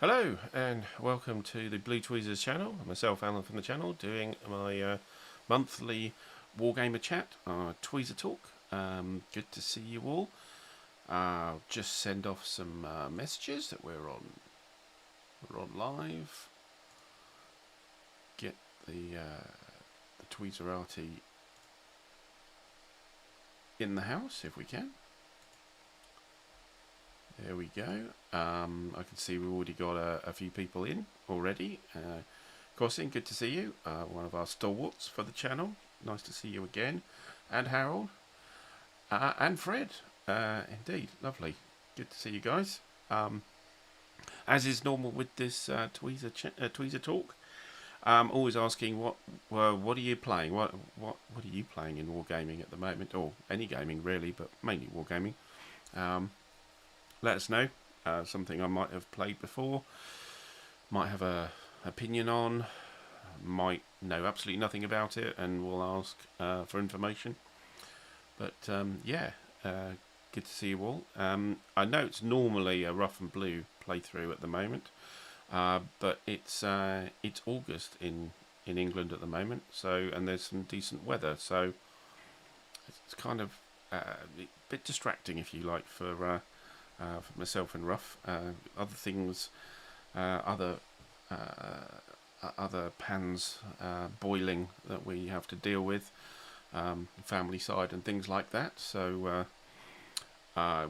Hello and welcome to the Blue Tweezers channel. Myself, Alan from the channel, doing my monthly Wargamer chat, Tweezer talk. Good to see you all. Just send off some messages that we're on live. Get the Tweezerati in the house if we can. There we go. I can see we've already got a few people in already. Crossing, good to see you. One of our stalwarts for the channel. Nice to see you again. And Harold. And Fred. Indeed, lovely. Good to see you guys. As is normal with this Tweezer talk, always asking what are you playing? What are you playing in wargaming at the moment, or any gaming really, but mainly wargaming. Let us know. Something I might have played before, might have a opinion on, might know absolutely nothing about it, and will ask for information. But yeah, good to see you all. I know it's normally a rough and blue playthrough at the moment, but it's August in England at the moment, so, and there's some decent weather, so it's kind of a bit distracting, if you like, for myself and Ruff. Other things, other pans boiling that we have to deal with, family side and things like that. So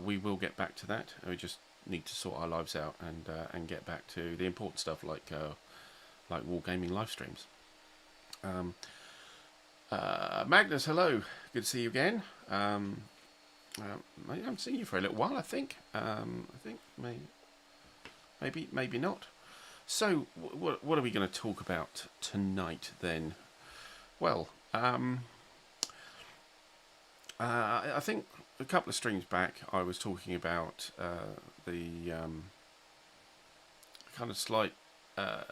we will get back to that. We just need to sort our lives out and get back to the important stuff like wargaming live streams. Magnus, hello. Good to see you again. I haven't seen you for a little while, I think. I think maybe not. So, what are we going to talk about tonight then? Well, I think a couple of streams back I was talking about the kind of slight, I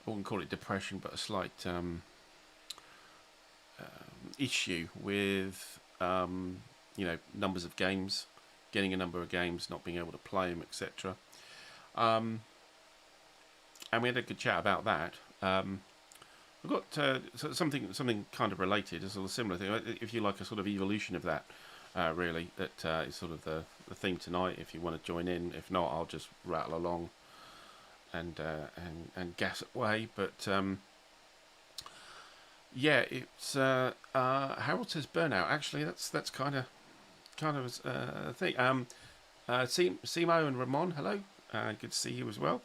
wouldn't call it depression, but a slight issue with numbers of games, getting a number of games, not being able to play them, etc. And we had a good chat about that. We've got something kind of related, a sort of similar thing, if you like, a sort of evolution of that. Really, that is sort of the theme tonight. If you want to join in, if not, I'll just rattle along and gas away. But yeah, it's Harold says burnout. Actually, that's kind of a thing. Simo and Ramon, hello. Good to see you as well.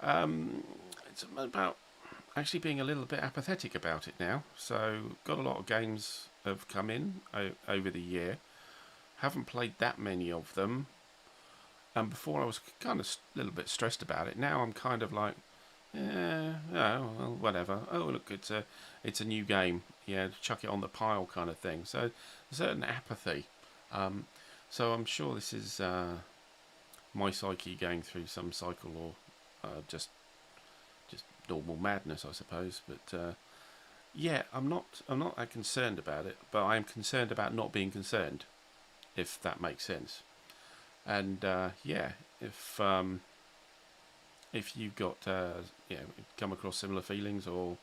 It's about actually being a little bit apathetic about it now. So got a lot of games have come in over the year. Haven't played that many of them. And before I was kind of a little bit stressed about it. Now I'm kind of like, yeah, oh, well, whatever. Oh, look, it's a new game. Yeah, chuck it on the pile kind of thing. So a certain apathy. So I'm sure this is my psyche going through some cycle, or just normal madness, I suppose. But yeah, I'm not that concerned about it. But I am concerned about not being concerned, if that makes sense. And yeah, if you've got come across similar feelings or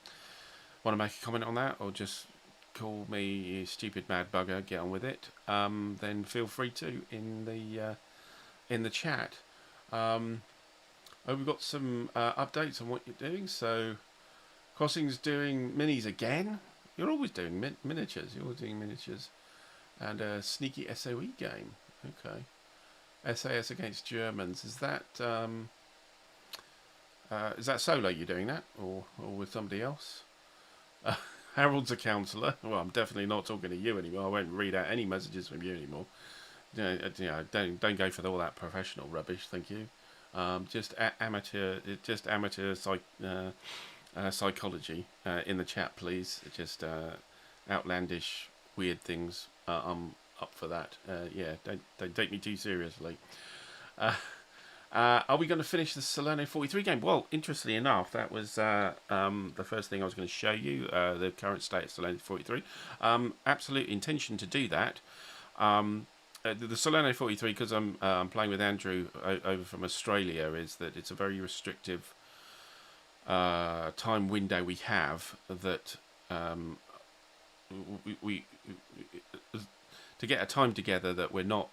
want to make a comment on that, or just call me you stupid mad bugger, get on with it, then feel free to in the chat. We've got some updates on what you're doing. So Crossing's doing minis again. You're always doing miniatures. You're always doing miniatures. And a sneaky SOE game. Okay. SAS against Germans. Is that solo you're doing that, or with somebody else? Harold's a counsellor. Well, I'm definitely not talking to you anymore. I won't read out any messages from you anymore. Don't go for all that professional rubbish. Thank you. Just amateur psychology in the chat, please. Just outlandish, weird things. I'm up for that. Yeah, don't take me too seriously. Are we going to finish the Salerno 43 game? Well, interestingly enough, that was the first thing I was going to show you, the current state of Salerno 43. Absolute intention to do that. the Solano 43, because I'm playing with Andrew over from Australia, is that it's a very restrictive time window we have that we to get a time together that we're not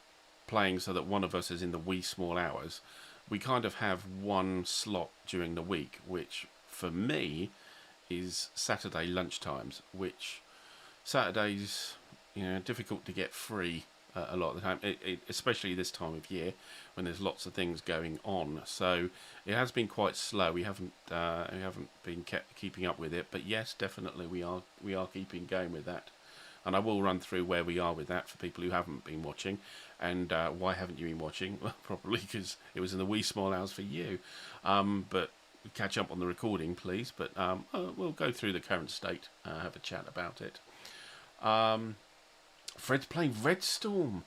playing so that one of us is in the wee small hours. We kind of have one slot during the week, which for me is Saturday lunchtimes, which Saturdays, difficult to get free a lot of the time, especially this time of year when there's lots of things going on. So it has been quite slow. We haven't been keeping up with it, but yes, definitely we are keeping going with that. And I will run through where we are with that for people who haven't been watching. And why haven't you been watching? Well, probably because it was in the wee small hours for you. But catch up on the recording, please. But we'll go through the current state, have a chat about it. Fred's playing Red Storm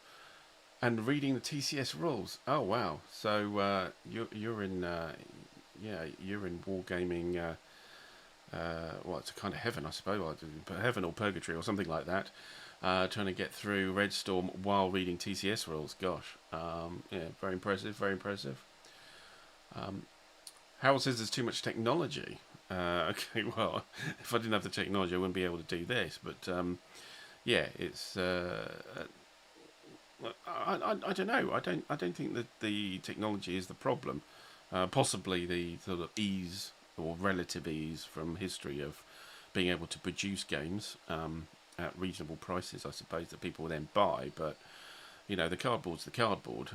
and reading the TCS rules. Oh wow! So you're in Wargaming. Well, it's a kind of heaven, I suppose, heaven or purgatory or something like that. Trying to get through Red Storm while reading TCS rules. Gosh, yeah, very impressive, very impressive. Harold says there's too much technology. Okay, well, if I didn't have the technology, I wouldn't be able to do this. But yeah, it's. I don't know. I don't think that the technology is the problem. Possibly the sort of ease or relative ease from history of being able to produce games at reasonable prices, I suppose, that people will then buy. But the cardboard's the cardboard.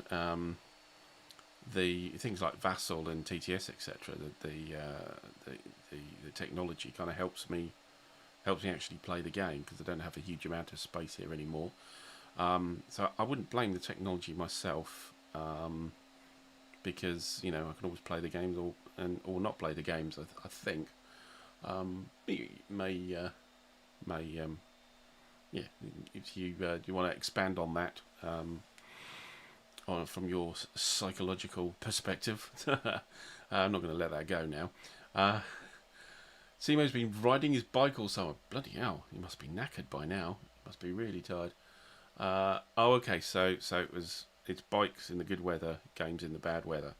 The things like Vassal and TTS, etc. The technology kind of helps me actually play the game because I don't have a huge amount of space here anymore. So I wouldn't blame the technology myself, because I can always play the games or not play the games. I think yeah. If you do you want to expand on that from your psychological perspective, I'm not going to let that go now. Simo's been riding his bike all summer. Bloody hell, he must be knackered by now. He must be really tired. Okay, so it's bikes in the good weather, games in the bad weather.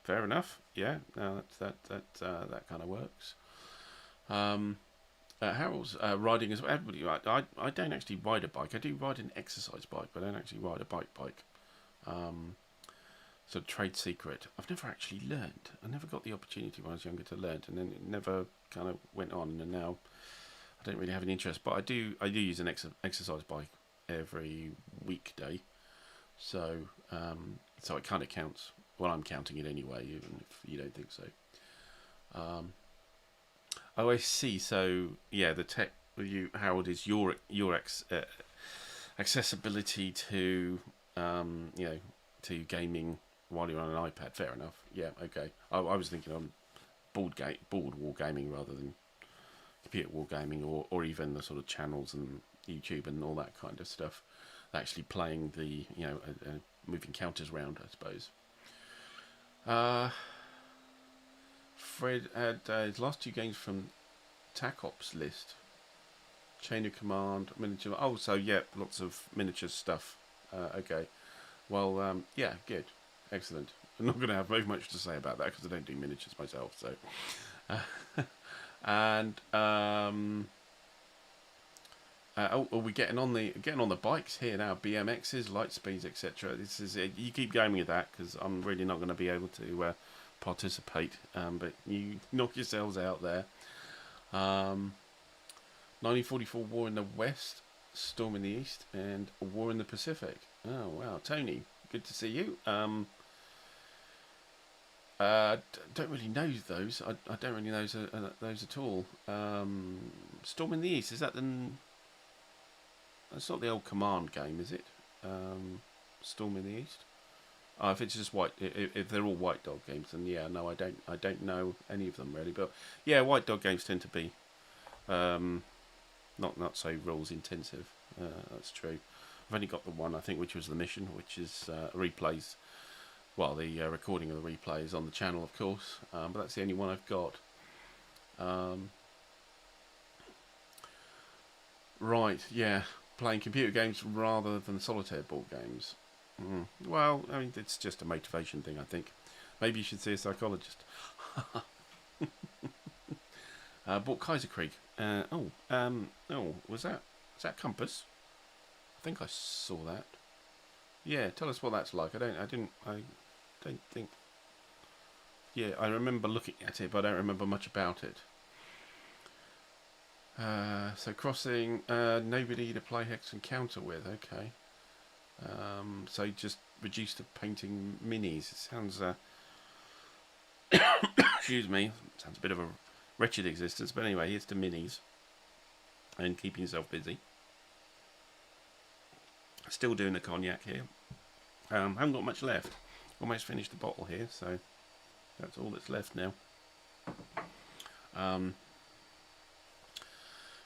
Fair enough. Yeah, no, that kind of works. Harold's riding as well. Everybody, I don't actually ride a bike. I do ride an exercise bike, but I don't actually ride a bike. So trade secret. I've never actually learned. I never got the opportunity when I was younger to learn, and then it never kind of went on. And now I don't really have an interest. But I do use an exercise bike every weekday, so it kind of counts. Well, I'm counting it anyway, even if you don't think so. Oh, I see. So yeah, the tech with you, Harold, is your accessibility to to gaming while you're on an iPad. Fair enough. Yeah, okay. I was thinking on board wargaming rather than computer wargaming, or even the sort of channels and YouTube and all that kind of stuff. Actually playing the moving counters round, I suppose. Fred had his last two games from TACOP's list. Chain of Command, miniature. Oh, so yeah, lots of miniature stuff. Okay. Well, yeah, good. Excellent. I'm not going to have very much to say about that because I don't do miniatures myself. So, and are we getting on the bikes here now? BMXs, light speeds, etc. This is it. You keep going with that because I'm really not going to be able to participate. But you knock yourselves out there. 1944 War in the West, Storm in the East, and a War in the Pacific. Oh wow, Tony, good to see you. Don't really know those. I don't really know those at all. Storm in the East, is that that's not the old Command game, is it? Storm in the East. Oh, if it's just white, if they're all White Dog games, then yeah, no, I don't know any of them really. But yeah, White Dog games tend to be not so rules intensive. That's true. I've only got the one, I think, which was the mission, which is replays. Well, the recording of the replay is on the channel, of course, but that's the only one I've got. Right, yeah, playing computer games rather than solitaire board games. Well, I mean, it's just a motivation thing, I think. Maybe you should see a psychologist. Bought Kaiser Creek. Was that Compass? I think I saw that. Yeah, tell us what that's like. I don't think. Yeah, I remember looking at it, but I don't remember much about it. So crossing, nobody to play hex and counter with. Okay. So just reduced to painting minis. It sounds. Excuse me. Sounds a bit of a wretched existence, but anyway, here's to minis and keeping yourself busy. Still doing the cognac here. Haven't got much left. Almost finished the bottle here, so that's all that's left now.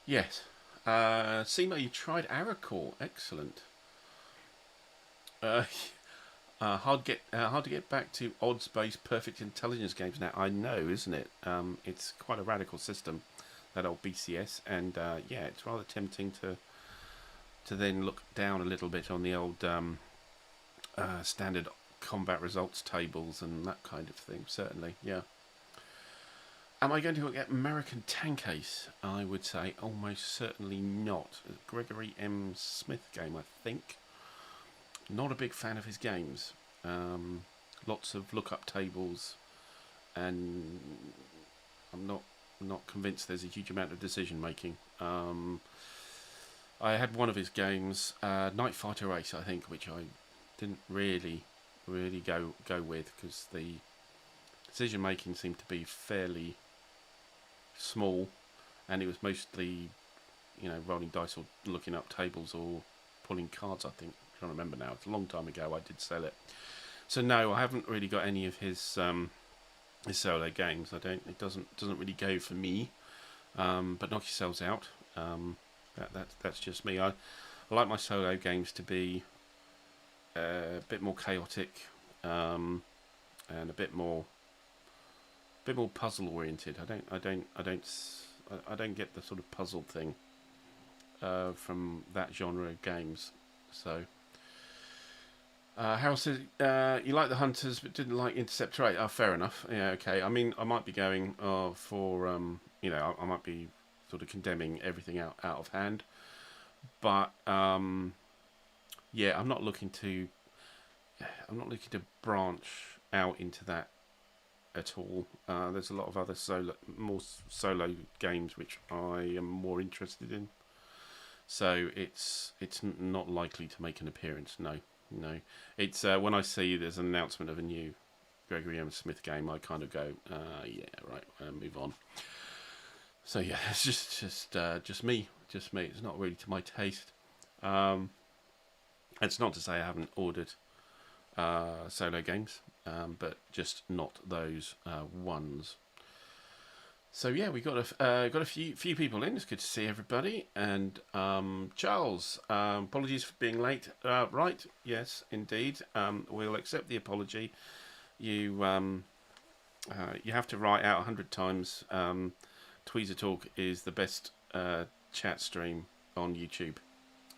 Yes. Simo, you tried Aracore. Excellent. Hard to get back to odds-based perfect intelligence games now. I know, isn't it? It's quite a radical system, that old BCS, and yeah, it's rather tempting to then look down a little bit on the old standard combat results tables and that kind of thing. Certainly, yeah. Am I going to get American Tank Ace? I would say almost certainly not. Gregory M. Smith game, I think. Not a big fan of his games. Lots of look-up tables, and I'm not convinced there's a huge amount of decision making. I had one of his games, Night Fighter Ace, I think, which I didn't really go with because the decision making seemed to be fairly small, and it was mostly, rolling dice or looking up tables or pulling cards. I think. I can't remember now. It's a long time ago. I did sell it. So no, I haven't really got any of his solo games. It doesn't really go for me. But knock yourselves out. That's just me. I like my solo games to be a bit more chaotic and a bit more puzzle oriented. I don't get the sort of puzzle thing from that genre of games. So Harold says you like the Hunters but didn't like Interceptor 8. Oh, fair enough. Yeah, okay. I mean, I might be going for I might be sort of condemning everything out of hand, but yeah, I'm not looking to branch out into that at all. There's a lot of other more solo games which I am more interested in. So it's not likely to make an appearance. No. It's when I see there's an announcement of a new Gregory M. Smith game, I kind of go, yeah, right, move on. So yeah, it's just me. It's not really to my taste. It's not to say I haven't ordered solo games, but just not those ones. So yeah, we got a few people in. It's good to see everybody. And Charles, apologies for being late. Right, yes, indeed. We'll accept the apology. You have to write out 100 times. Tweezer Talk is the best chat stream on YouTube.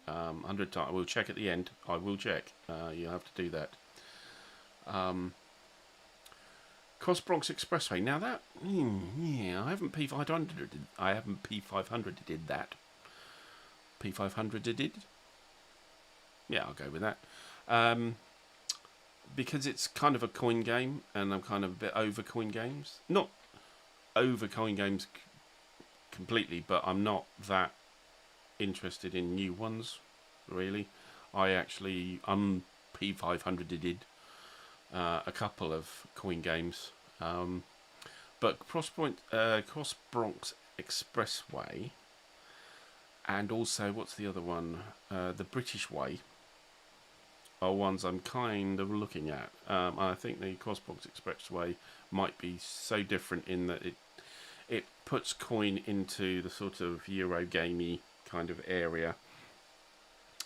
100 times. We'll check at the end. I will check. You'll have to do that. Cross Bronx Expressway. Now that, yeah, I haven't P500. I haven't P500 did that. P500 did. Yeah, I'll go with that. Because it's kind of a coin game, and I'm kind of a bit over coin games. Not over coin games completely, but I'm not that interested in new ones, really. I actually P500 did a couple of coin games, but Cross Bronx Expressway, and also what's the other one? The British Way are ones I'm kind of looking at. I think the Cross Bronx Expressway might be so different in that it puts coin into the sort of Eurogamey kind of area,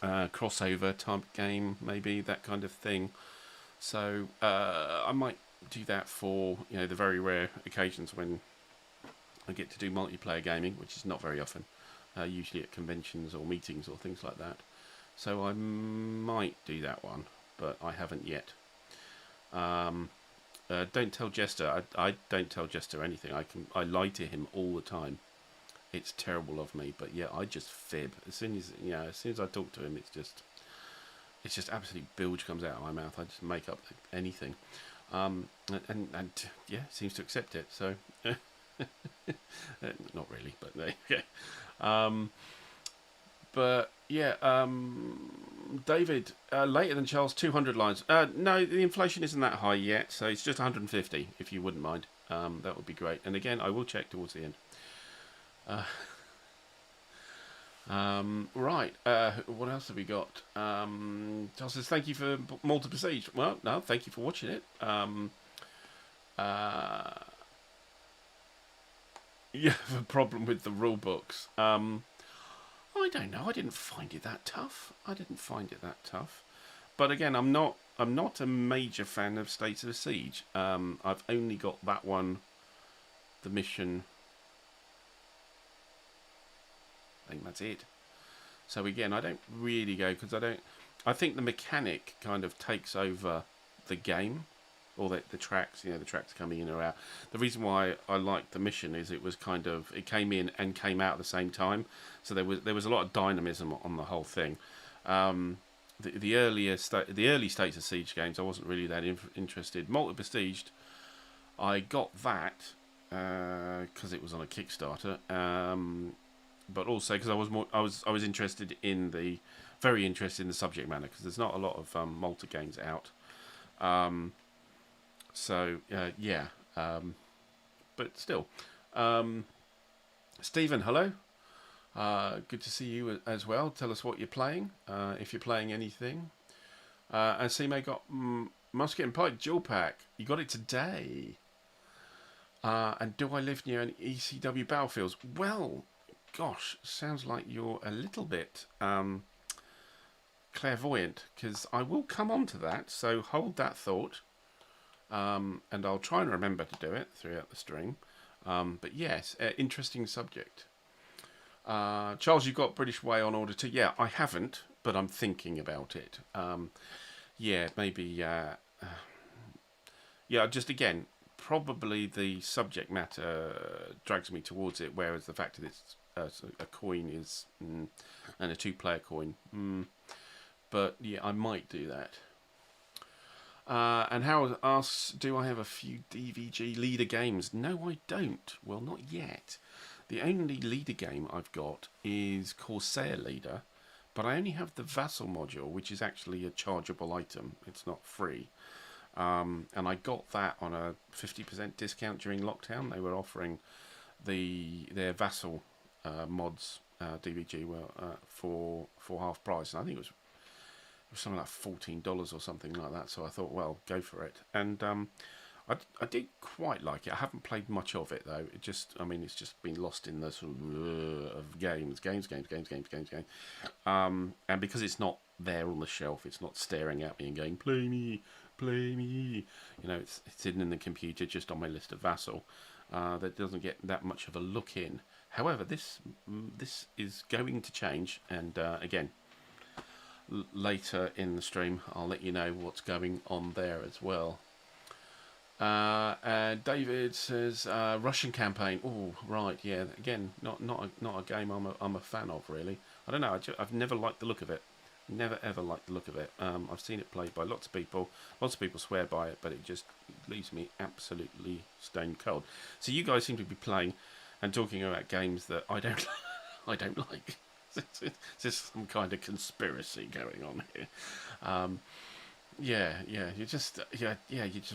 crossover type game, maybe that kind of thing. So I might do that for the very rare occasions when I get to do multiplayer gaming, which is not very often, usually at conventions or meetings or things like that. So I might do that one. but I haven't yet. Don't tell Jester. I don't tell Jester anything. I lie to him all the time. It's terrible of me, but yeah, I just fib. As soon as I talk to him, it's just absolute bilge comes out of my mouth. I just make up anything, and yeah, seems to accept it. So, not really, but there you go. But yeah, David, later than Charles, 200 lines. No, the inflation isn't that high yet, so it's just 150. If you wouldn't mind, that would be great. And again, I will check towards the end. Right. What else have we got? Charles says, thank you for Malta Besieged. Well, no, thank you for watching it. You have a problem with the rule books. I don't know. I didn't find it that tough. But again, I'm not a major fan of States of Siege. I've only got that one, the mission. I think that's it. So again, I don't really go because I think the mechanic kind of takes over the game, or the tracks. The tracks coming in or out. The reason why I liked the mission is it came in and came out at the same time. So there was a lot of dynamism on the whole thing. The early States of Siege games, I wasn't really that interested. Malta Besieged, I got that because it was on a Kickstarter. But also because I was interested in very interested in the subject matter, because there's not a lot of Malta games out. So yeah, but still, Stephen, hello. Good to see you as well. Tell us what you're playing, if you're playing anything. And Sime got Musket and Pike dual pack. You got it today. And do I live near an ECW battlefields? Well, gosh, sounds like you're a little bit clairvoyant, because I will come on to that, so hold that thought, and I'll try and remember to do it throughout the stream. But yes, interesting subject. Charles, you've got British Way on order too. Yeah, I haven't, but I'm thinking about it. Yeah, maybe. Yeah, just again, probably the subject matter drags me towards it, whereas the fact that it's a coin is and a 2-player coin. But yeah, I might do that. And Harold asks, do I have a few DVG leader games? No, I don't. Well, not yet. The only leader game I've got is Corsair Leader, but I only have the Vassal module, which is actually a chargeable item. It's not free. And I got that on a 50% discount during lockdown. They were offering their Vassal mods DVG for half price, and I think it was something like $14 or something like that. So I thought, well, go for it. And I did quite like it. I haven't played much of it though. It's just been lost in the sort of games. And because it's not there on the shelf, it's not staring at me and going, play me. It's hidden in the computer, just on my list of Vassal. That doesn't get that much of a look in. However, this is going to change, and again, later in the stream, I'll let you know what's going on there as well. David says Russian campaign. Oh, right, yeah. Again, not a game I'm a fan of, really. I don't know. I've never liked the look of it. Never ever liked the look of it. I've seen it played by lots of people. Lots of people swear by it, but it just leaves me absolutely stone cold. So you guys seem to be playing and talking about games that I don't I don't like. There's just some kind of conspiracy going on here. You're just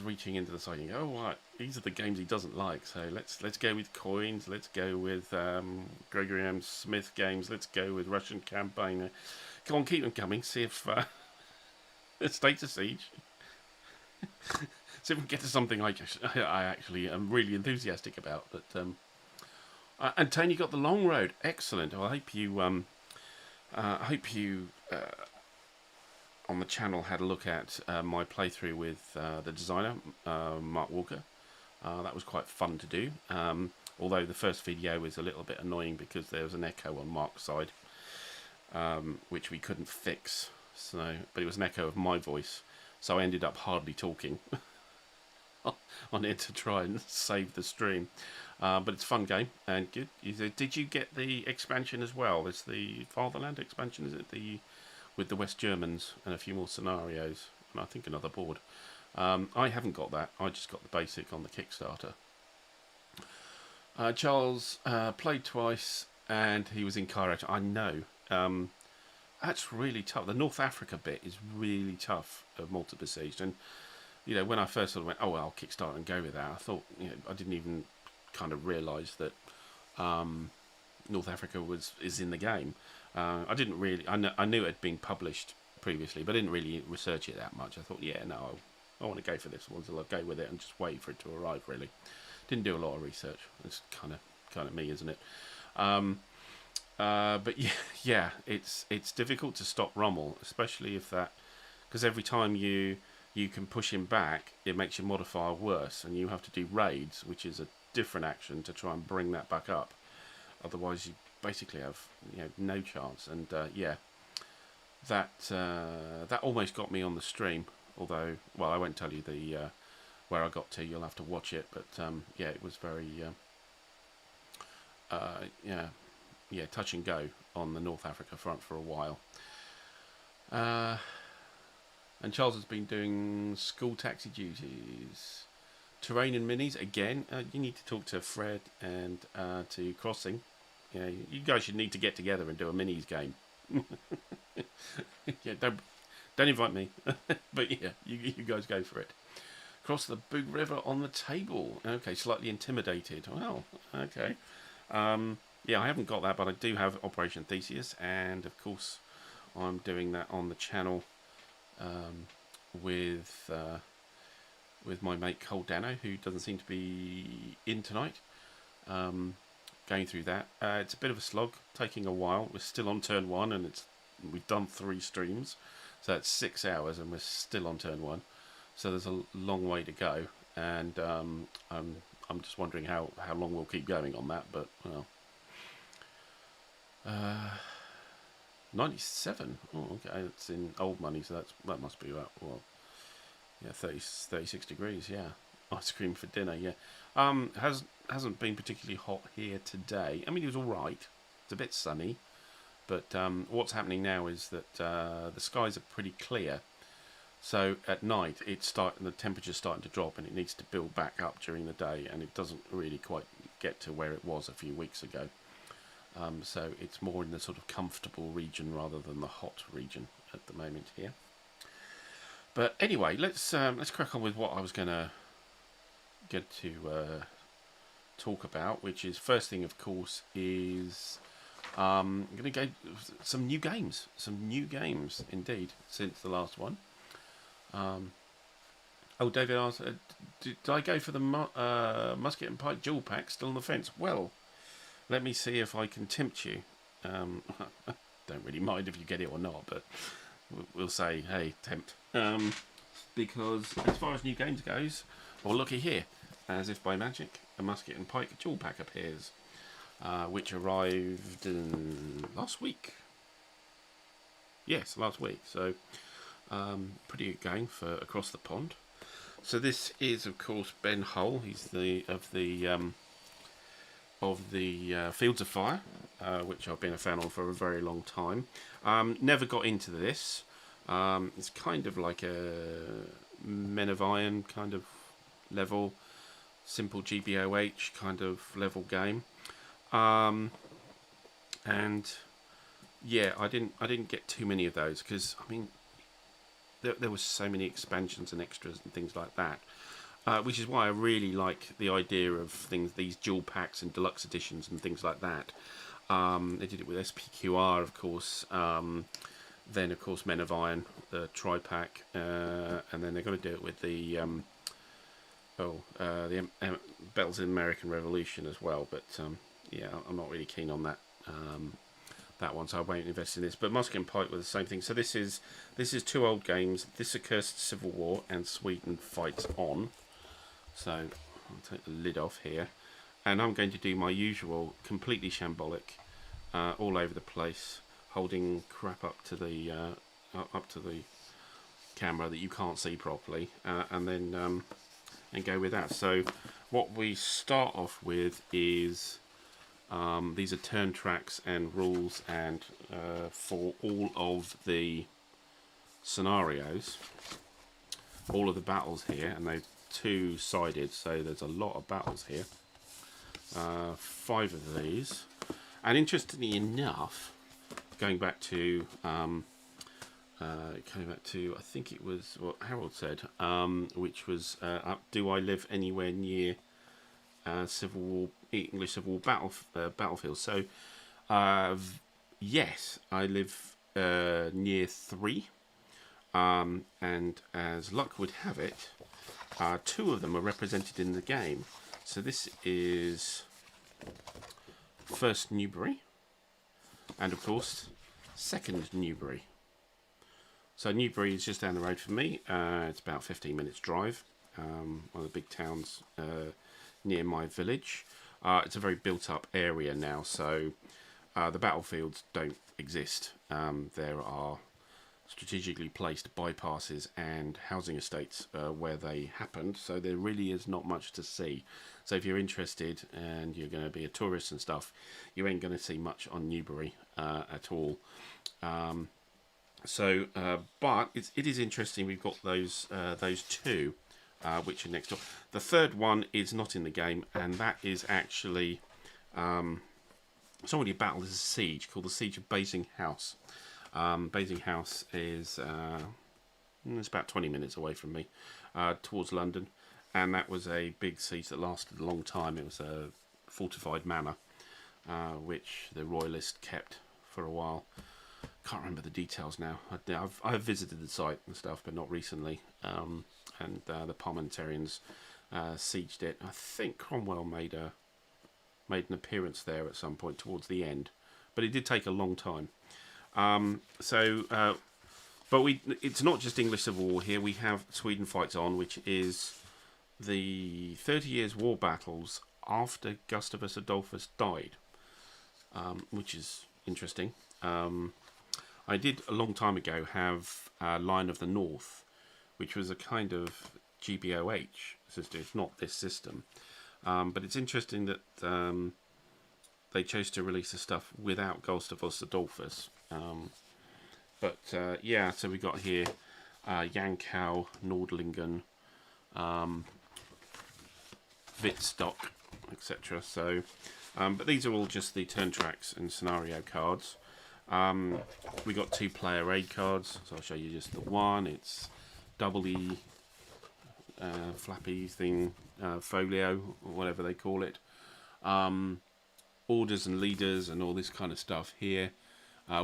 reaching into the side and you go, oh, right, these are the games he doesn't like, so let's go with coins, let's go with Gregory M. Smith games, let's go with Russian campaign. Come on, keep them coming, see if State of Siege. See if we can get to something I actually am really enthusiastic about. But and Tony got the long road. Excellent. Well, I hope you on the channel had a look at my playthrough with the designer, Mark Walker. That was quite fun to do. Although the first video was a little bit annoying because there was an echo on Mark's side, which we couldn't fix. But it was an echo of my voice, so I ended up hardly talking on it to try and save the stream. But it's a fun game and good. Did you get the expansion as well? It's the Fatherland expansion, is it? The with the West Germans and a few more scenarios, and I think another board. I haven't got that. I just got the basic on the Kickstarter. Charles played twice, and he was in Cairo. I know. That's really tough. The North Africa bit is really tough of Malta Besieged, and you know, when I first sort of went, oh well, I'll Kickstarter and go with that, I thought, you know, I didn't even kind of realise that North Africa is in the game. I didn't really, I knew it had been published previously, but I didn't really research it that much. I thought, yeah, no, I want to go for this one, so I'll go with it and just wait for it to arrive. Really, didn't do a lot of research. It's kind of me, isn't it? But yeah, it's difficult to stop Rommel, especially if that, because every time you can push him back, it makes your modifier worse, and you have to do raids, which is a different action to try and bring that back up. Otherwise, you basically have, you know, no chance. And yeah, that almost got me on the stream. Although, well, I won't tell you the where I got to. You'll have to watch it. But yeah, it was very yeah, touch and go on the North Africa front for a while. And Charles has been doing school taxi duties. Terrain and minis, again, you need to talk to Fred and to Crossing. You know, you guys should need to get together and do a minis game. Yeah, don't invite me. But yeah, you guys go for it. Cross the Bug River on the table. Okay, slightly intimidated. Well, okay. Yeah, I haven't got that, but I do have Operation Theseus, and of course I'm doing that on the channel with my mate Cole Dano, who doesn't seem to be in tonight. Going through that, it's a bit of a slog, taking a while. We're still on turn 1, and we've done 3 streams, so that's 6 hours, and we're still on turn 1. So there's a long way to go, and I'm just wondering how long we'll keep going on that. But well, 97. Oh, okay, it's in old money, so that must be about, well, yeah, 36 degrees. Yeah, ice cream for dinner. Yeah, hasn't been particularly hot here today. I mean, it was all right. It's a bit sunny, but what's happening now is that the skies are pretty clear. So at night, the temperature's starting to drop, and it needs to build back up during the day, and it doesn't really quite get to where it was a few weeks ago. So it's more in the sort of comfortable region rather than the hot region at the moment here. But anyway, let's crack on with what I was going to get to talk about, which is, first thing, of course, is I'm going to go some new games indeed since the last one. Oh, David asked, did I go for the musket and pike dual pack still on the fence? Well, let me see if I can tempt you. Don't really mind if you get it or not, but we'll say, hey, tempt. Because as far as new games goes, well, looky here, as if by magic, a musket and pike dual pack appears, which arrived last week. Yes, last week. So pretty good going for across the pond. So this is, of course, Ben Hull. He's of the Fields of Fire, which I've been a fan of for a very long time. Never got into this. It's kind of like a Men of Iron kind of level, simple GBOH kind of level game. And yeah, I didn't get too many of those because, I mean, there was so many expansions and extras and things like that. Which is why I really like the idea of these dual packs and deluxe editions and things like that. They did it with SPQR, of course. Then, of course, Men of Iron, the tri-pack, and then they're going to do it with the Battles in American Revolution as well. But yeah, I'm not really keen on that one, so I won't invest in this. But Musket and Pike were the same thing. So this is 2 old games: This Accursed Civil War and Sweden Fights On. So I'll take the lid off here, and I'm going to do my usual completely shambolic, all over the place, holding crap up to the camera that you can't see properly, and then and go with that. So what we start off with is these are turn tracks and rules, and for all of the scenarios, all of the battles here, and they're two-sided, so there's a lot of battles here. 5 of these, and interestingly enough, going back to I think it was what Harold said, which was do I live anywhere near Civil War, English Civil War battlefields? So yes, I live near 3, and as luck would have it, 2 of them are represented in the game. So this is first Newbury, and of course second Newbury. So Newbury is just down the road from me. It's about 15 minutes drive. One of the big towns near my village. It's a very built up area now, so the battlefields don't exist. There are strategically placed bypasses and housing estates where they happened, so there really is not much to see. So if you're interested and you're going to be a tourist and stuff, you ain't going to see much on Newbury at all. But it is interesting. We've got those 2 which are next door. The third one is not in the game, and that is actually somebody battled as a siege called the Siege of Basing House. Basing House is it's about 20 minutes away from me, towards London, and that was a big siege that lasted a long time. It was a fortified manor, which the Royalists kept for a while. Can't remember the details now. I've visited the site and stuff, but not recently. And the Parliamentarians sieged it. I think Cromwell made an appearance there at some point towards the end, but it did take a long time. But it's not just English Civil War here. We have Sweden Fights On, which is the 30 Years' War battles after Gustavus Adolphus died, which is interesting. I did a long time ago have Lion of the North, which was a kind of GBOH system. It's not this system, but it's interesting that they chose to release the stuff without Gustavus Adolphus. Yeah, so we got here Jankow, Nordlingen, Wittstock, etc. So, but these are all just the turn tracks and scenario cards. We got 2 player aid cards, so I'll show you just the one. It's doubly flappy thing, folio, or whatever they call it. Orders and leaders and all this kind of stuff here.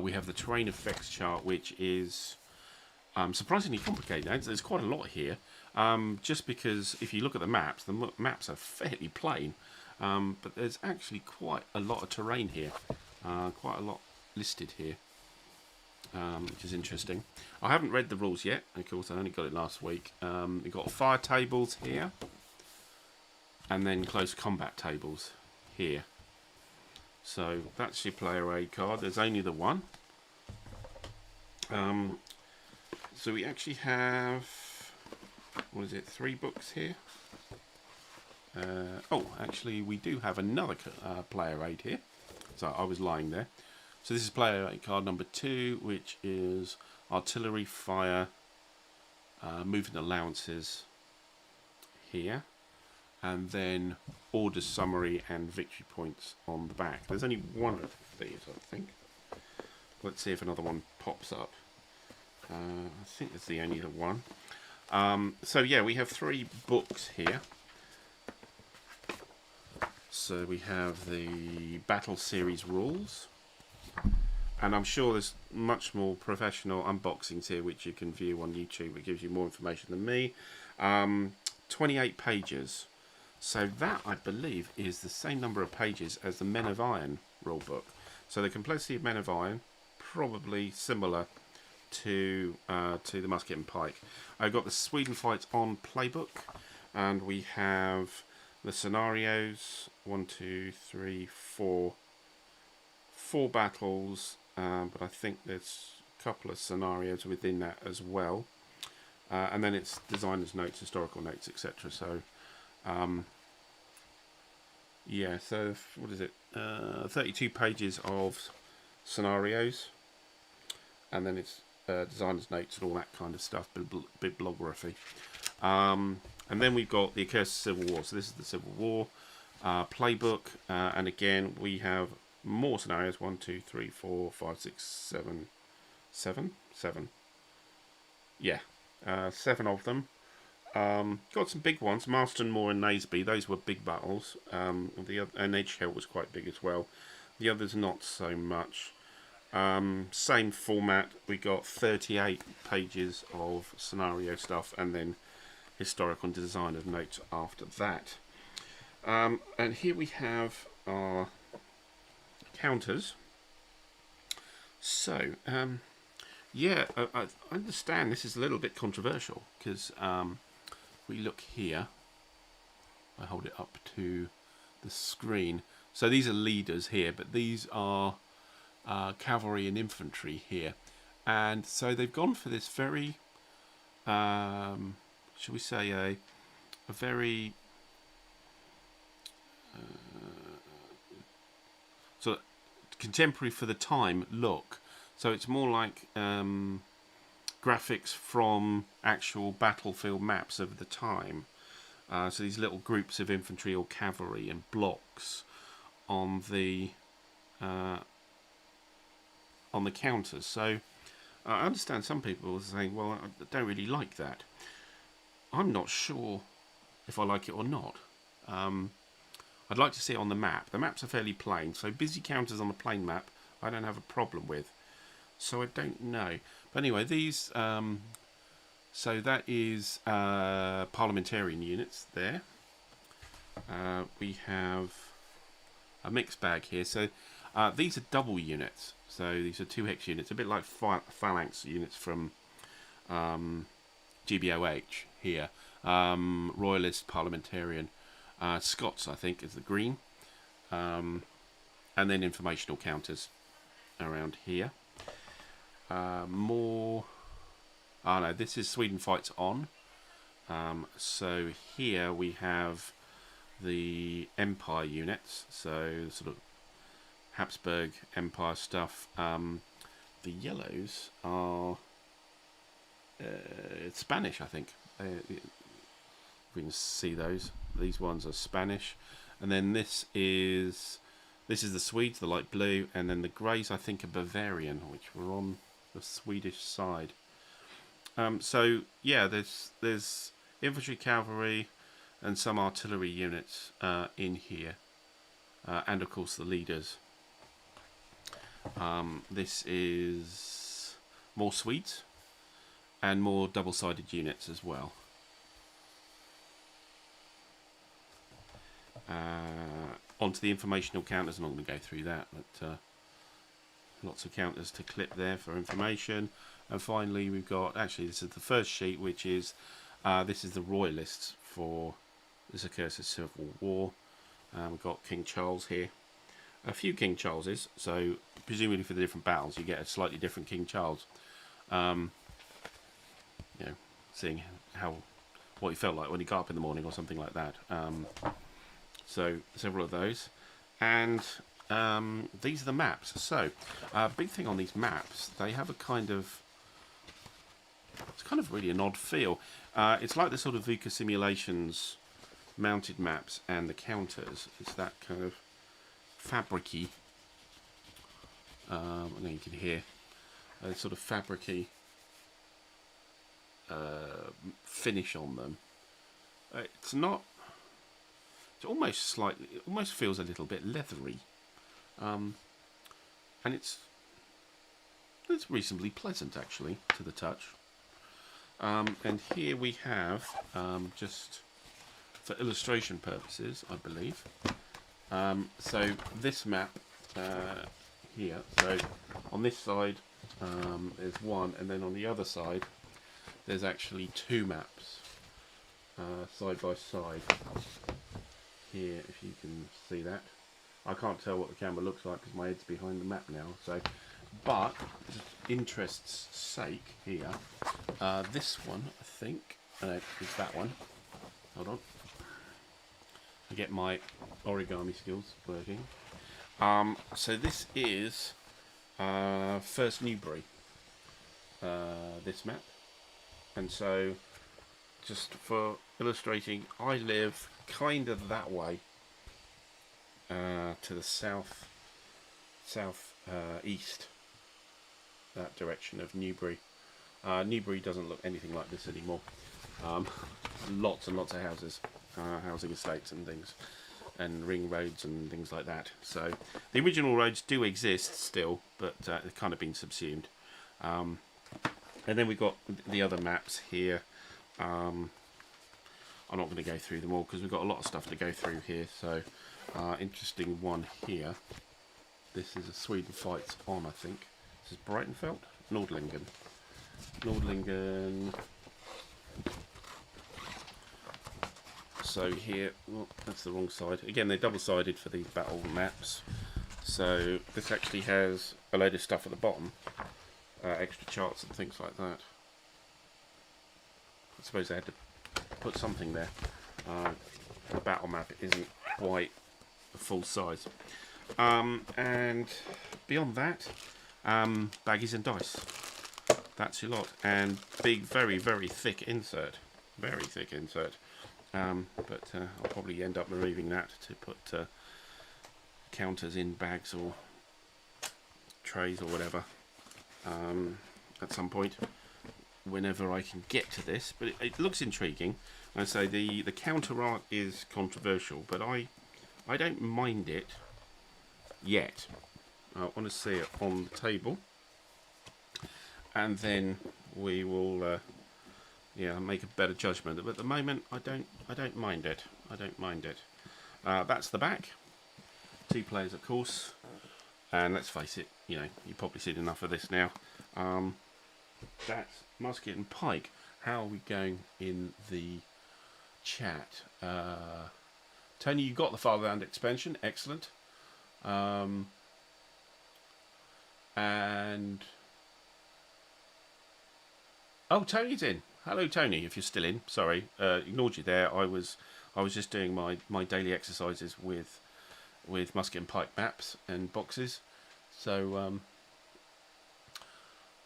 We have the terrain effects chart, which is surprisingly complicated. There's quite a lot here, just because if you look at the maps are fairly plain, but there's actually quite a lot of terrain here, quite a lot listed here, which is interesting. I haven't read the rules yet. Of course, I only got it last week. We've got fire tables here, and then close combat tables here. So that's your player aid card. There's only the one. So we actually have, what is it, 3 books here. Actually we do have another player aid here. So I was lying there. So this is player aid card number 2, which is artillery fire, movement allowances here, and then orders summary and victory points on the back. There's only one of these, I think. Let's see if another one pops up. I think that's the only one. So yeah, we have 3 books here. So we have the battle series rules, and I'm sure there's much more professional unboxings here which you can view on YouTube. It gives you more information than me. 28 pages. So that, I believe, is the same number of pages as the Men of Iron rulebook. So the complexity of Men of Iron, probably similar to the Musket and Pike. I've got the Sweden Fights On playbook, and we have the scenarios, 1, 2, 3, 4 battles, but I think there's a couple of scenarios within that as well. and then it's designers' notes, historical notes, etc. So, yeah. So what is it? 32 pages of scenarios, and then it's designers' notes and all that kind of stuff, bibliography. And then we've got the Accursed Civil War. So this is the Civil War playbook, and again we have more scenarios. 1, 2, 3, 4, 5, 6, 7. Yeah, 7 of them. Got some big ones. Marston Moor and Naseby. Those were big battles. And Edgehill was quite big as well. The others not so much. Same format. We got 38 pages of scenario stuff, and then historical and designer's notes after that. And here we have our counters. So, yeah, I understand this is a little bit controversial because we look here. I hold it up to the screen. So these are leaders here, but these are cavalry and infantry here. And so they've gone for this very, shall we say, a very sort of contemporary for the time look. So it's more like graphics from actual battlefield maps of the time. So these little groups of infantry or cavalry and blocks on the counters. So I understand some people are saying, well, I don't really like that. I'm not sure if I like it or not. I'd like to see it on the map. The maps are fairly plain, so busy counters on a plain map I don't have a problem with. So I don't know. But anyway, these, so that is parliamentarian units there. We have a mixed bag here. So these are double units. So these are 2 hex units, a bit like phalanx units from GBOH here. Royalist, parliamentarian. Scots, I think, is the green. And then informational counters around here. More... Oh no, this is Sweden Fights On. So here we have the Empire units. So sort of Habsburg Empire stuff. The yellows are Spanish, I think. We can see those. These ones are Spanish, and then this is the Swedes, the light blue, and then the greys I think are Bavarian, which were on the Swedish side. So yeah, there's infantry, cavalry, and some artillery units in here, and of course the leaders. This is more Swedes and more double-sided units as well. Onto the informational counters. I'm not going to go through that, but lots of counters to clip there for information. And finally we've got, actually this is the first sheet, which is this is the royalists for this Accursed Civil War. We've got King Charles here, a few King Charleses, so presumably for the different battles you get a slightly different King Charles. You know, seeing what he felt like when he got up in the morning or something like that. So several of those, and these are the maps. So big thing on these maps, they have a kind of, it's kind of really an odd feel. It's like the sort of VUCA Simulations mounted maps and the counters. It's that kind of fabricy. I know you can hear a sort of fabricy finish on them. It's not. It's almost slightly. It almost feels a little bit leathery, and it's reasonably pleasant actually to the touch. And here we have, just for illustration purposes, I believe. So this map here. So on this side there's one, and then on the other side there's actually 2 maps side by side. Here, if you can see that. I can't tell what the camera looks like because my head's behind the map now. So But just interest's sake here, this one I think is that one. Hold on, I get my origami skills working. So this is First Newbury, this map, and so just for illustrating, I live kind of that way, to the east, that direction of Newbury. Newbury doesn't look anything like this anymore. Lots and lots of houses, housing estates and things, and ring roads and things like that. So the original roads do exist still, but they've kind of been subsumed. And then we've got the other maps here. I'm not going to go through them all because we've got a lot of stuff to go through here. So interesting one here. This is a Sweden fights on, I think. This is Breitenfeld, Nordlingen. So here, well, that's the wrong side. Again, they're double-sided for these battle maps. So this actually has a load of stuff at the bottom, extra charts and things like that. I suppose they had to put something there. The battle map isn't quite the full size. And beyond that, baggies and dice. That's your lot. And big, very, very thick insert. Very thick insert. But I'll probably end up removing that to put counters in bags or trays or whatever at some point, whenever I can get to this. But it looks intriguing. I say the counter art is controversial, but I don't mind it yet. I want to see it on the table, and then we will make a better judgment. But at the moment, I don't mind it. I don't mind it. That's the back. 2 players, of course, and let's face it, you've probably seen enough of this now. That's musket and pike. How are we going in the chat? Tony, you got the Fatherland expansion. Excellent. And oh, Tony's in. Hello, Tony. If you're still in, sorry, ignored you there. I was just doing my daily exercises with musket and pike maps and boxes. So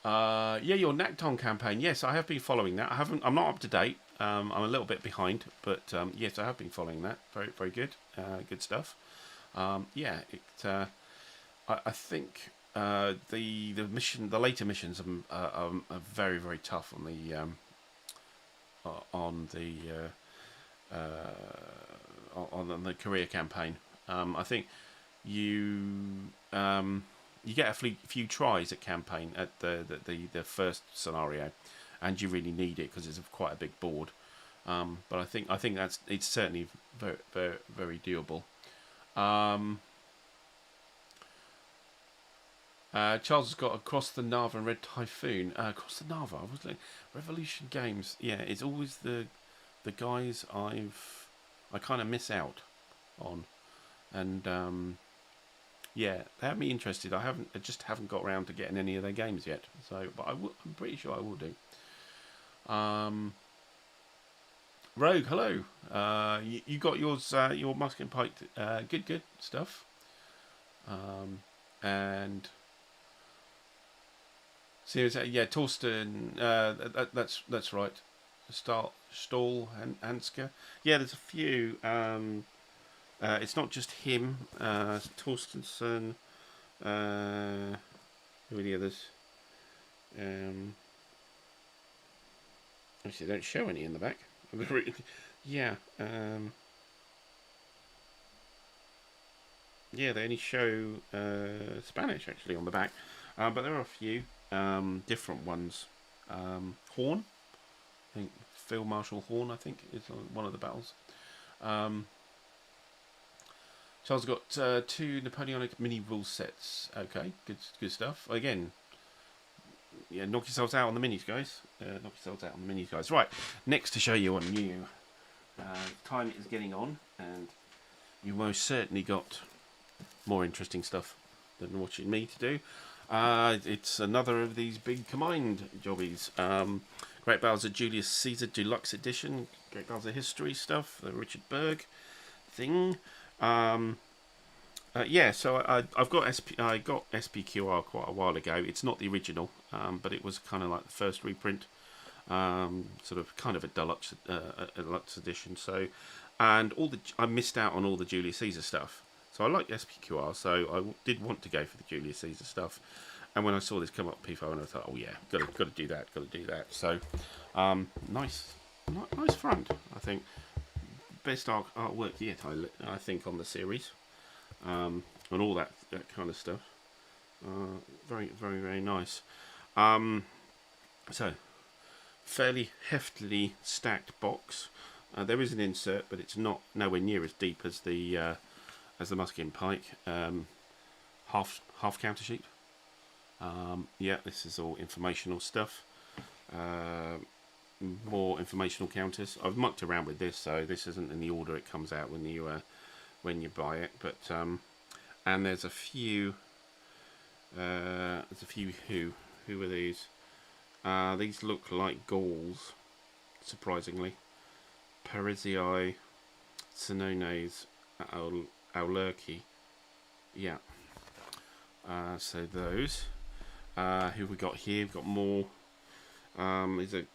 yeah, your Nacton campaign. Yes, I have been following that. I'm not up to date. I'm a little bit behind, but yes, I have been following that. Very, very good. Good stuff. Yeah, I think the later missions are very, very tough on the career campaign. I think you get a few tries at campaign at the first scenario, and you really need it because it's quite a big board. But I think it's certainly very, very, very doable. Charles has got Across the Narva and Red Typhoon. Across the Narva, I was like Revolution Games. Yeah, it's always the guys I kind of miss out on, and yeah, they have me interested. I just haven't got around to getting any of their games yet. So, but I'm pretty sure I will do. Rogue, hello. You got yours, your musket and pike. Good stuff. And seriously, yeah, Torsten. That's right. Stahl and Hanska. Yeah, there's a few. It's not just him. Torstenson. Who are the others? Actually, they don't show any in the back. Yeah. Yeah, they only show Spanish actually on the back, but there are a few different ones. Horn, I think Field Marshal Horn, I think is one of the battles. Charles got 2 Napoleonic mini rule sets. Okay, good stuff. Again, yeah, knock yourselves out on the minis, guys. Knock yourselves out on the minis, guys. Right, next to show you on new. Time is getting on, and you most certainly got more interesting stuff than watching me to do. It's another of these big combined jobbies. Great Bowser Julius Caesar Deluxe Edition, Great Bowser History stuff, the Richard Berg thing. Yeah, so I've got I got SPQR quite a while ago. It's not the original, but it was kind of like the first reprint, sort of kind of a deluxe edition. So, and I missed out on all the Julius Caesar stuff. So I like SPQR, so I did want to go for the Julius Caesar stuff. And when I saw this come up, P4, and I thought, oh yeah, got to do that, got to do that. So, nice front, I think. Best artwork yet, I think, on the series, and all that kind of stuff. Very, very, very nice. So, fairly heftily stacked box. There is an insert, but it's nowhere near as deep as the Musket and Pike half counter sheet. Yeah, this is all informational stuff. More informational counters. I've mucked around with this, so this isn't in the order it comes out when you buy it. But and there's a few. Who are these? These look like Gauls, surprisingly. Parisii, Sinones, Aulurki. Yeah. So those. Who have we got here? We've got more. Is a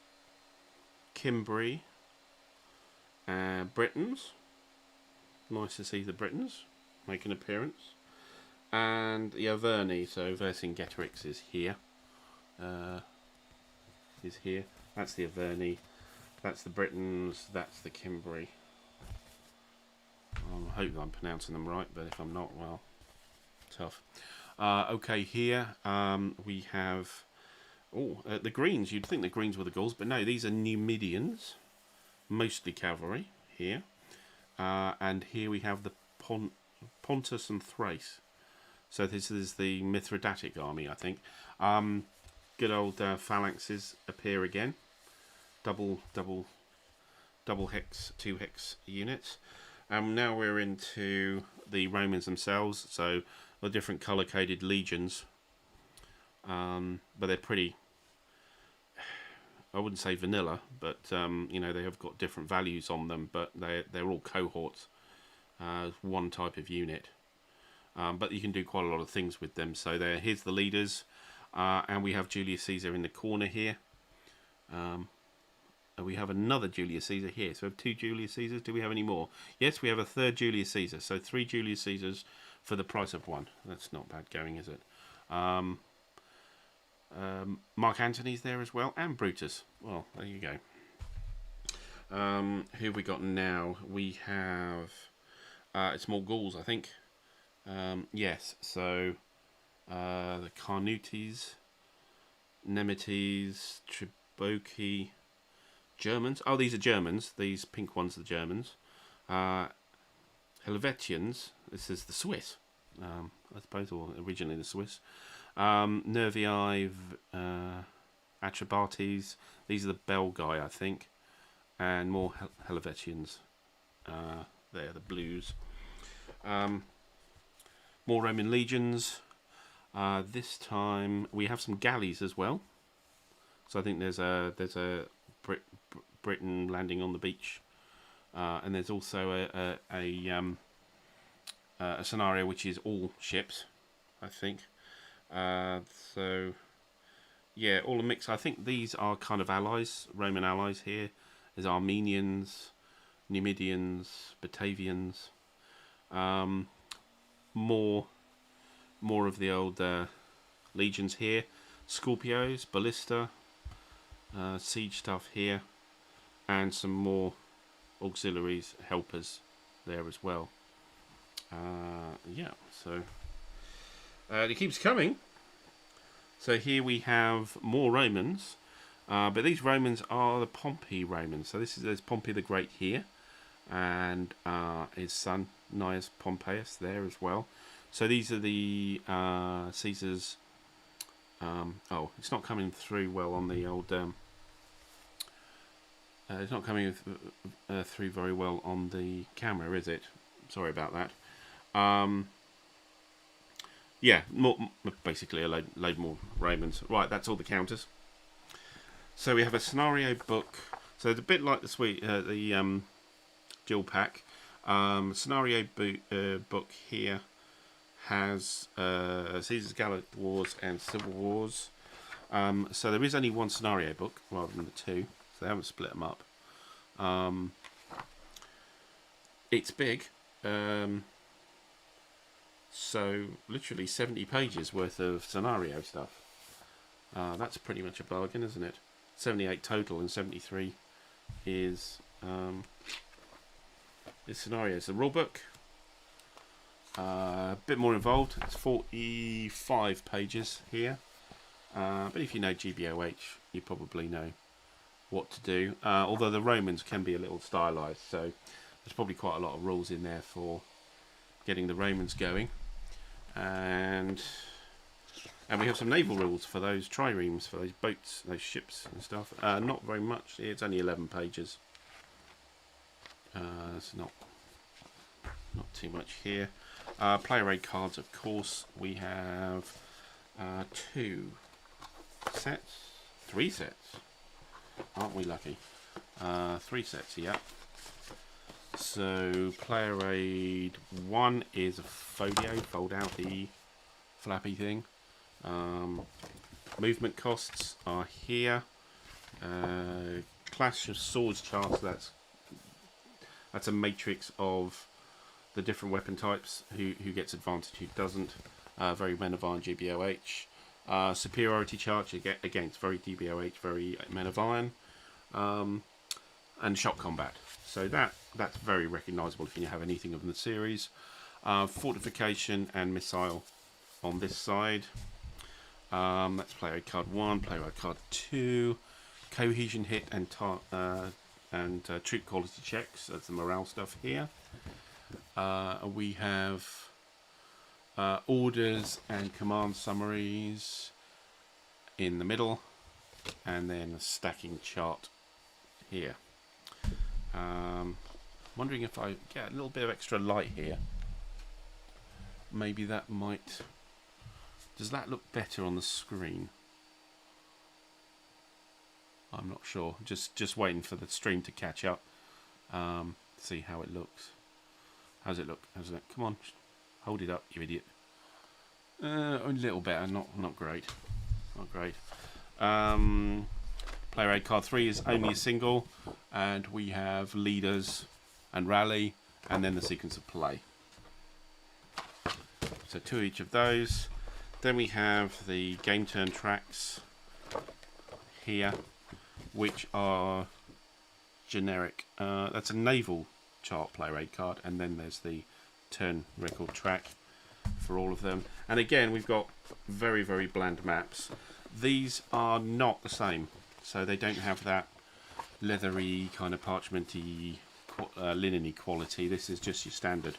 Cimbri, Britons. Nice to see the Britons make an appearance. And the Averni, so Vercingetorix is here. That's the Averni. That's the Britons. That's the Cimbri. I hope I'm pronouncing them right, but if I'm not, well, tough. Okay, here we have the Greens. You'd think the Greens were the Gauls, but no, these are Numidians, mostly cavalry here. And here we have the Pontus and Thrace. So this is the Mithridatic army, I think. Good old phalanxes appear again. Double hex, 2 hex units. Now we're into the Romans themselves. So the different colour-coded legions. But they're pretty, I wouldn't say vanilla, but you know, they have got different values on them, but they're all cohorts, one type of unit. But you can do quite a lot of things with them. So here's the leaders, and we have Julius Caesar in the corner here. And we have another Julius Caesar here. So we have 2 Julius Caesars. Do we have any more? Yes, we have a 3rd Julius Caesar. So 3 Julius Caesars for the price of 1. That's not bad going, is it? Mark Antony's there as well, and Brutus. Well, there you go. Who have we got now? We have it's more Gauls, I think. Yes, so the Carnutes, Nemetes, Triboci, Germans. Oh, these are Germans. These pink ones are the Germans. Helvetians. This is the Swiss, I suppose, or originally the Swiss. Nervii, Atrebates. These are the Belgae, I think. And more Helvetians. They're the blues. More Roman legions. This time we have some galleys as well. So I think there's a Britain landing on the beach, and there's also a scenario which is all ships, I think. So yeah, all a mix. I think these are kind of allies, Roman allies here. There's Armenians, Numidians, Batavians. More of the old legions here. Scorpios, Ballista, siege stuff here, and some more auxiliaries, helpers there as well. Yeah, so it keeps coming. So here we have more Romans, but these Romans are the Pompey Romans. So there's Pompey the Great here, and his son Gnaeus Pompeius there as well. So these are the Caesar's. Oh, it's not coming through well on the old. It's not coming through very well on the camera, is it? Sorry about that. Yeah, basically a load more Romans. Right, that's all the counters. So we have a scenario book. So it's a bit like the dual pack. Scenario book here has Caesar's Gallic Wars and Civil Wars. So there is only one scenario book rather than the two. So they haven't split them up. It's big. So literally 70 pages worth of scenario stuff. That's pretty much a bargain, isn't it? 78 total and 73 is scenarios. The rulebook, a bit more involved. It's 45 pages here. But if you know GBOH, you probably know what to do. Although the Romans can be a little stylized, so there's probably quite a lot of rules in there for getting the Romans going. And we have some naval rules for those triremes, for those boats, those ships and stuff. Not very much. It's only 11 pages. It's not too much here. Player aid cards, of course. We have 2 sets, 3 sets. Aren't we lucky? 3 sets here. So player aid 1 is a folio, fold out the flappy thing. Movement costs are here. Clash of Swords charts, that's a matrix of the different weapon types, who gets advantage, who doesn't. Very Men of Iron GBOH. Superiority chart against very DBOH, very Men of Iron. And shock combat. So that's very recognisable if you have anything of the series. Fortification and missile on this side. That's player aid card 1, player aid card 2. Cohesion hit and troop quality checks. That's the morale stuff here. We have orders and command summaries in the middle, and then a stacking chart here. Wondering if I get a little bit of extra light here. Maybe that might... Does that look better on the screen? I'm not sure. Just waiting for the stream to catch up. See how it looks. How's it look? How's it? Come on, hold it up, you idiot. A little better. Not great. Not great. Player aid card 3 is only a single, and we have leaders and rally, and then the sequence of play. So 2 each of those. Then we have the game turn tracks here, which are generic. That's a naval chart player aid card, and then there's the turn record track for all of them. And again, we've got very, very bland maps. These are not the same, so they don't have that leathery kind of parchmenty linen-y quality. This is just your standard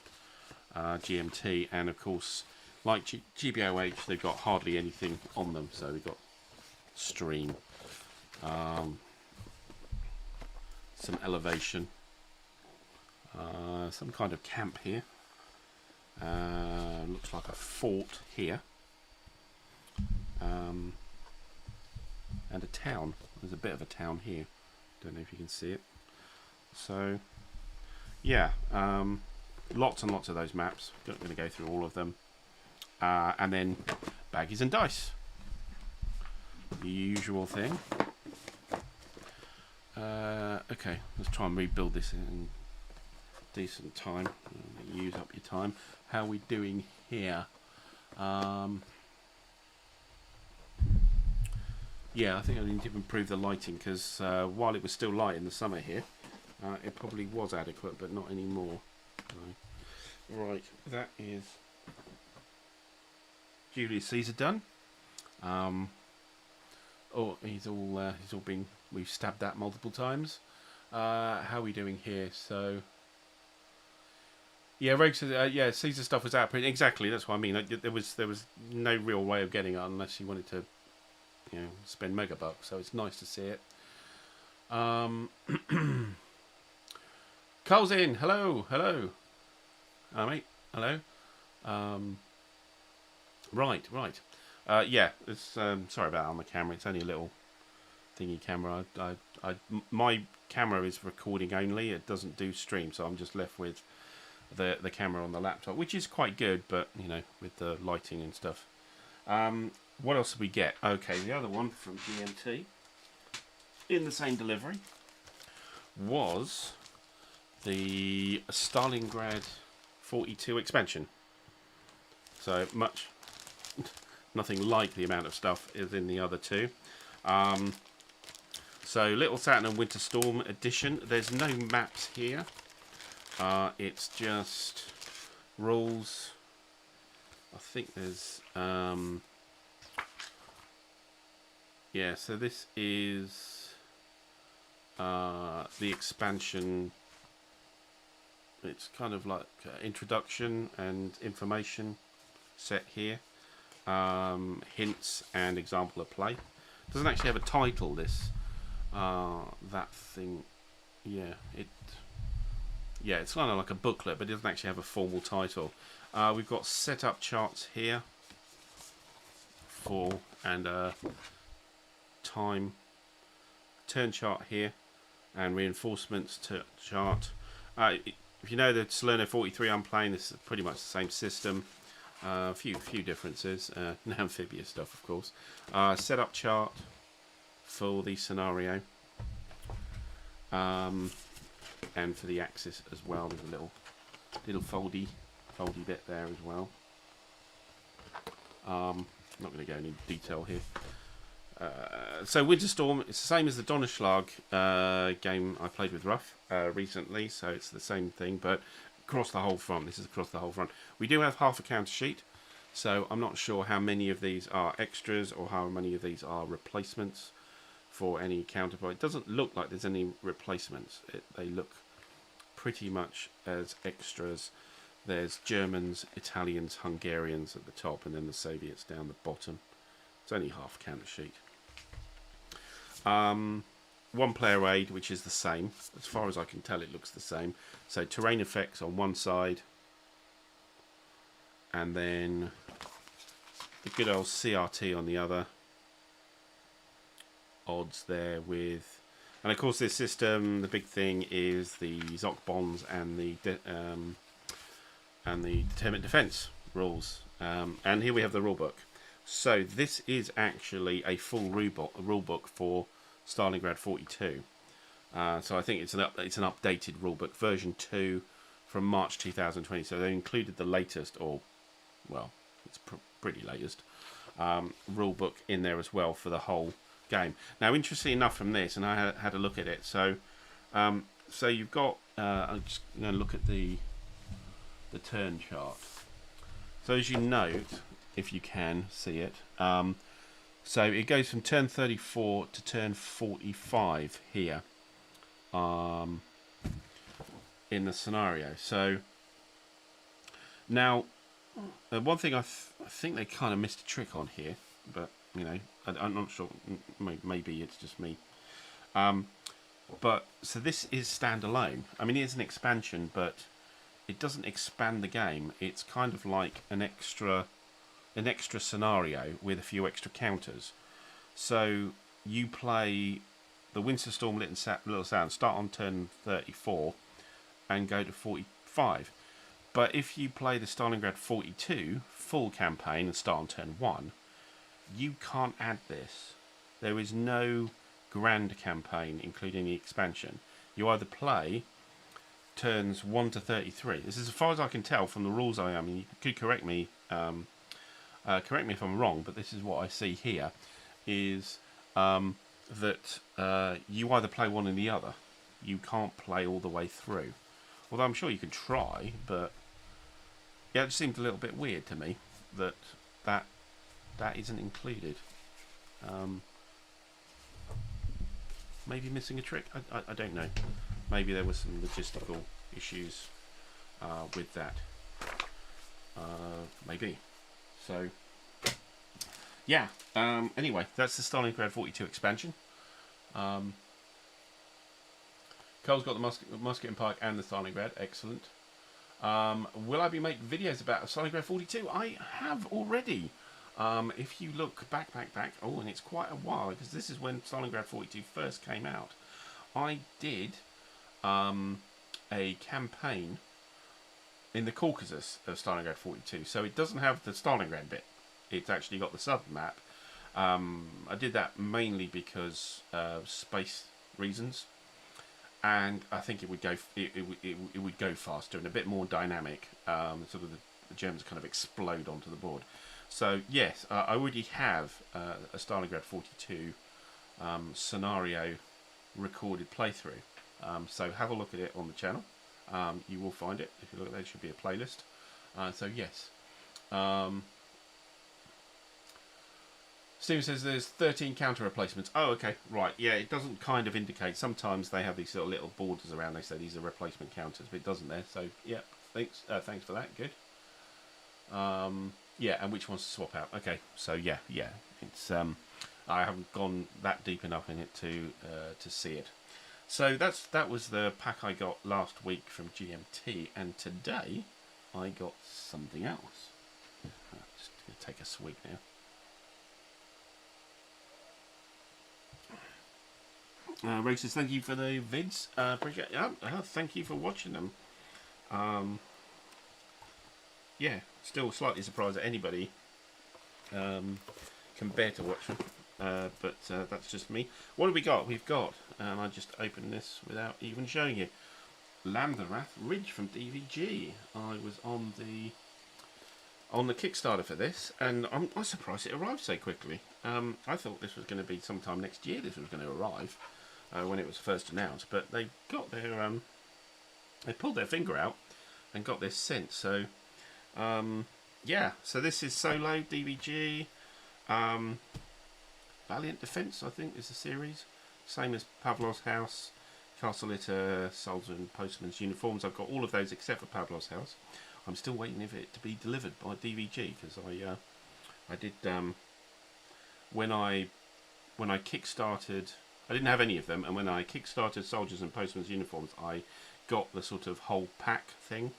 GMT, and of course, like GBOH, they've got hardly anything on them. So we've got stream, some elevation, some kind of camp here. Looks like a fort here, and a town. There's a bit of a town here. Don't know if you can see it. So yeah, lots and lots of those maps. Not going to go through all of them. And then baggies and dice, the usual thing. Okay, let's try and rebuild this in decent time. Use up your time. How are we doing here? Yeah, I think I need to improve the lighting, because while it was still light in the summer here, it probably was adequate, but not anymore. Right, that is Julius Caesar done. Oh, he's all been. We've stabbed that multiple times. How are we doing here? So, yeah, Rogue said, yeah, Caesar stuff was out. Exactly, that's what I mean. Like, there was no real way of getting it unless you wanted to, spend megabucks. So it's nice to see it. Carl's in. Hello, mate. Hello. Right, right. Yeah, it's sorry about that on the camera. It's only a little thingy camera. My camera is recording only. It doesn't do stream, so I'm just left with the camera on the laptop, which is quite good, but you know, with the lighting and stuff. What else did we get? Okay, the other one from GMT in the same delivery was the Stalingrad 42 expansion. So nothing like the amount of stuff is in the other two. So Little Saturn and Winter Storm edition. There's no maps here. It's just rules. I think there's yeah. So this is the expansion. It's kind of like introduction and information set here. Hints and example of play. Doesn't actually have a title. This that thing. Yeah, it's kind of like a booklet, but it doesn't actually have a formal title. We've got setup charts here for and time turn chart here and reinforcements chart. If you know the Salerno 43 I'm playing, this is pretty much the same system. A few differences. Amphibious stuff, of course. Setup chart for the scenario. And for the axis as well. There's a little foldy bit there as well. Not going to go into detail here. So Winter Storm, it's the same as the Donnerschlag game I played with Ruff recently, so it's the same thing, but across the whole front. This is across the whole front. We do have half a counter sheet, so I'm not sure how many of these are extras or how many of these are replacements for any counterpart. It doesn't look like there's any replacements. They look pretty much as extras. There's Germans, Italians, Hungarians at the top, and then the Soviets down the bottom. It's only half a counter sheet. One player aid, which is the same. As far as I can tell, it looks the same. So terrain effects on one side, and then the good old CRT on the other. Odds there with, and of course this system, the big thing is the Zoc bonds and the determined defense rules. And here we have the rulebook. So this is actually a full rulebook for Stalingrad 42. So I think it's an updated rulebook, version 2 from March 2020. So they included the latest, or well, it's pretty latest rulebook in there as well for the whole game. Now, interesting enough from this, and I had a look at it. So, so you've got. I'm just going to look at the turn chart. So as you note, if you can see it, so it goes from turn 34 to turn 45 here in the scenario. So now, one thing I think they kind of missed a trick on here, but you know, I'm not sure. Maybe it's just me. But so this is standalone. I mean, it is an expansion, but it doesn't expand the game. It's kind of like an extra scenario with a few extra counters. So you play the Winter Storm Little Sound, start on turn 34 and go to 45. But if you play the Stalingrad 42 full campaign and start on turn 1, you can't add this. There is no grand campaign including the expansion. You either play turns 1 to 33. This is as far as I can tell from the rules. I mean, you could correct me if I'm wrong, but this is what I see here, is that you either play one or the other. You can't play all the way through. Although I'm sure you could try, but yeah, it just seemed a little bit weird to me that isn't included. Maybe missing a trick? I don't know. Maybe there were some logistical issues with that. Maybe. So, yeah. Anyway, that's the Stalingrad 42 expansion. Cole's got the musket and pike and the Stalingrad. Excellent. Will I be making videos about Stalingrad 42? I have already. If you look back, oh, and it's quite a while, because this is when Stalingrad 42 first came out. I did a campaign in the Caucasus of Stalingrad 42, so it doesn't have the Stalingrad bit. It's actually got the southern map. I did that mainly because of space reasons, and I think it would go it would go faster and a bit more dynamic. Sort of the Germans kind of explode onto the board. So yes, I already have a Stalingrad 42 scenario recorded playthrough. So have a look at it on the channel. You will find it. If you look, there should be a playlist. So yes. Steven says there's 13 counter replacements. Oh, okay, right. Yeah, it doesn't kind of indicate. Sometimes they have these sort of little borders around. They say these are replacement counters, but it doesn't there. So yeah, thanks for that. Good. Yeah, and which ones to swap out? Okay, so yeah. It's I haven't gone that deep enough in it to see it. So that was the pack I got last week from GMT, and today I got something else. Just gonna take a swig now. Ray says thank you for the vids. Appreciate it. Thank you for watching them. Yeah, still slightly surprised that anybody can bear to watch them. But that's just me. What have we got? We've got, and I just opened this without even showing you, Landerath Ridge from DVG. I was on the Kickstarter for this, and I'm surprised it arrived so quickly. I thought this was going to be sometime next year. This was going to arrive when it was first announced, but they got their they pulled their finger out and got this sent. So yeah, so this is solo DVG. Valiant Defence, I think, is the series. Same as Pavlov's House, Castle Litter, Soldier and Postman's Uniforms. I've got all of those except for Pavlov's House. I'm still waiting for it to be delivered by DVG, because I did when I kickstarted, I didn't have any of them, and when I kickstarted Soldiers and Postman's Uniforms, I got the sort of whole pack thing,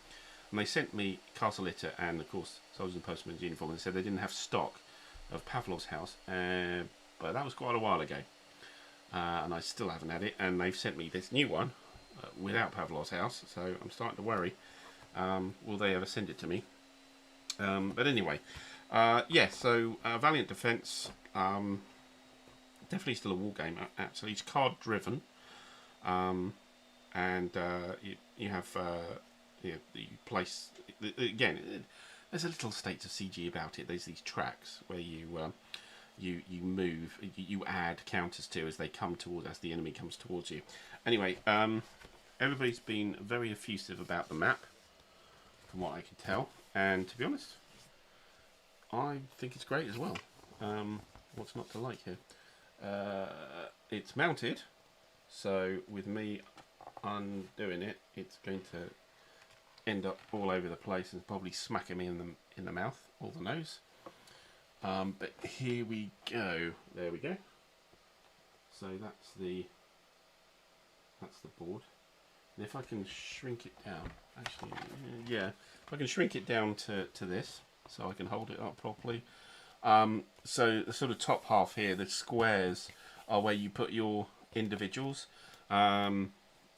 and they sent me Castle Litter and of course Soldiers and Postman's Uniforms. They said they didn't have stock of Pavlov's House, but that was quite a while ago, and I still haven't had it, and they've sent me this new one without Pavlov's House, so I'm starting to worry. Will they ever send it to me? But anyway, yeah, so Valiant Defence, definitely still a war game, actually. It's card driven, and you have you place, again, there's a little state of CG about it. There's these tracks where you move, you add counters to as they come towards, as the enemy comes towards you. Anyway, everybody's been very effusive about the map, from what I can tell, and to be honest, I think it's great as well. What's not to like here? It's mounted, so with me undoing it, it's going to end up all over the place and probably smacking me in the mouth or the nose. But here we go. There we go. So that's the board. And if I can shrink it down, actually, yeah, if I can shrink it down to this, so I can hold it up properly. So the sort of top half here, the squares, are where you put your individuals.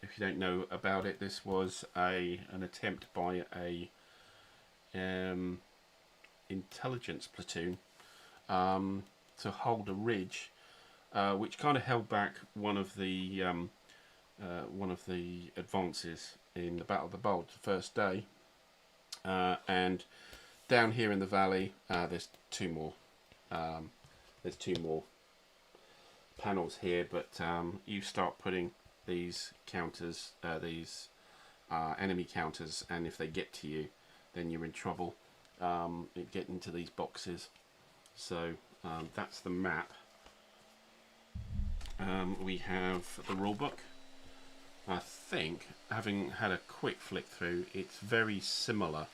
If you don't know about it, this was an attempt by a intelligence platoon to hold a ridge, which kind of held back one of the advances in the Battle of the Bulge the first day. And down here in the valley, there's two more panels here, but you start putting these counters, enemy counters, and if they get to you, then you're in trouble. Get into these boxes. So that's the map. We have the rulebook. I think, having had a quick flick through, it's very similar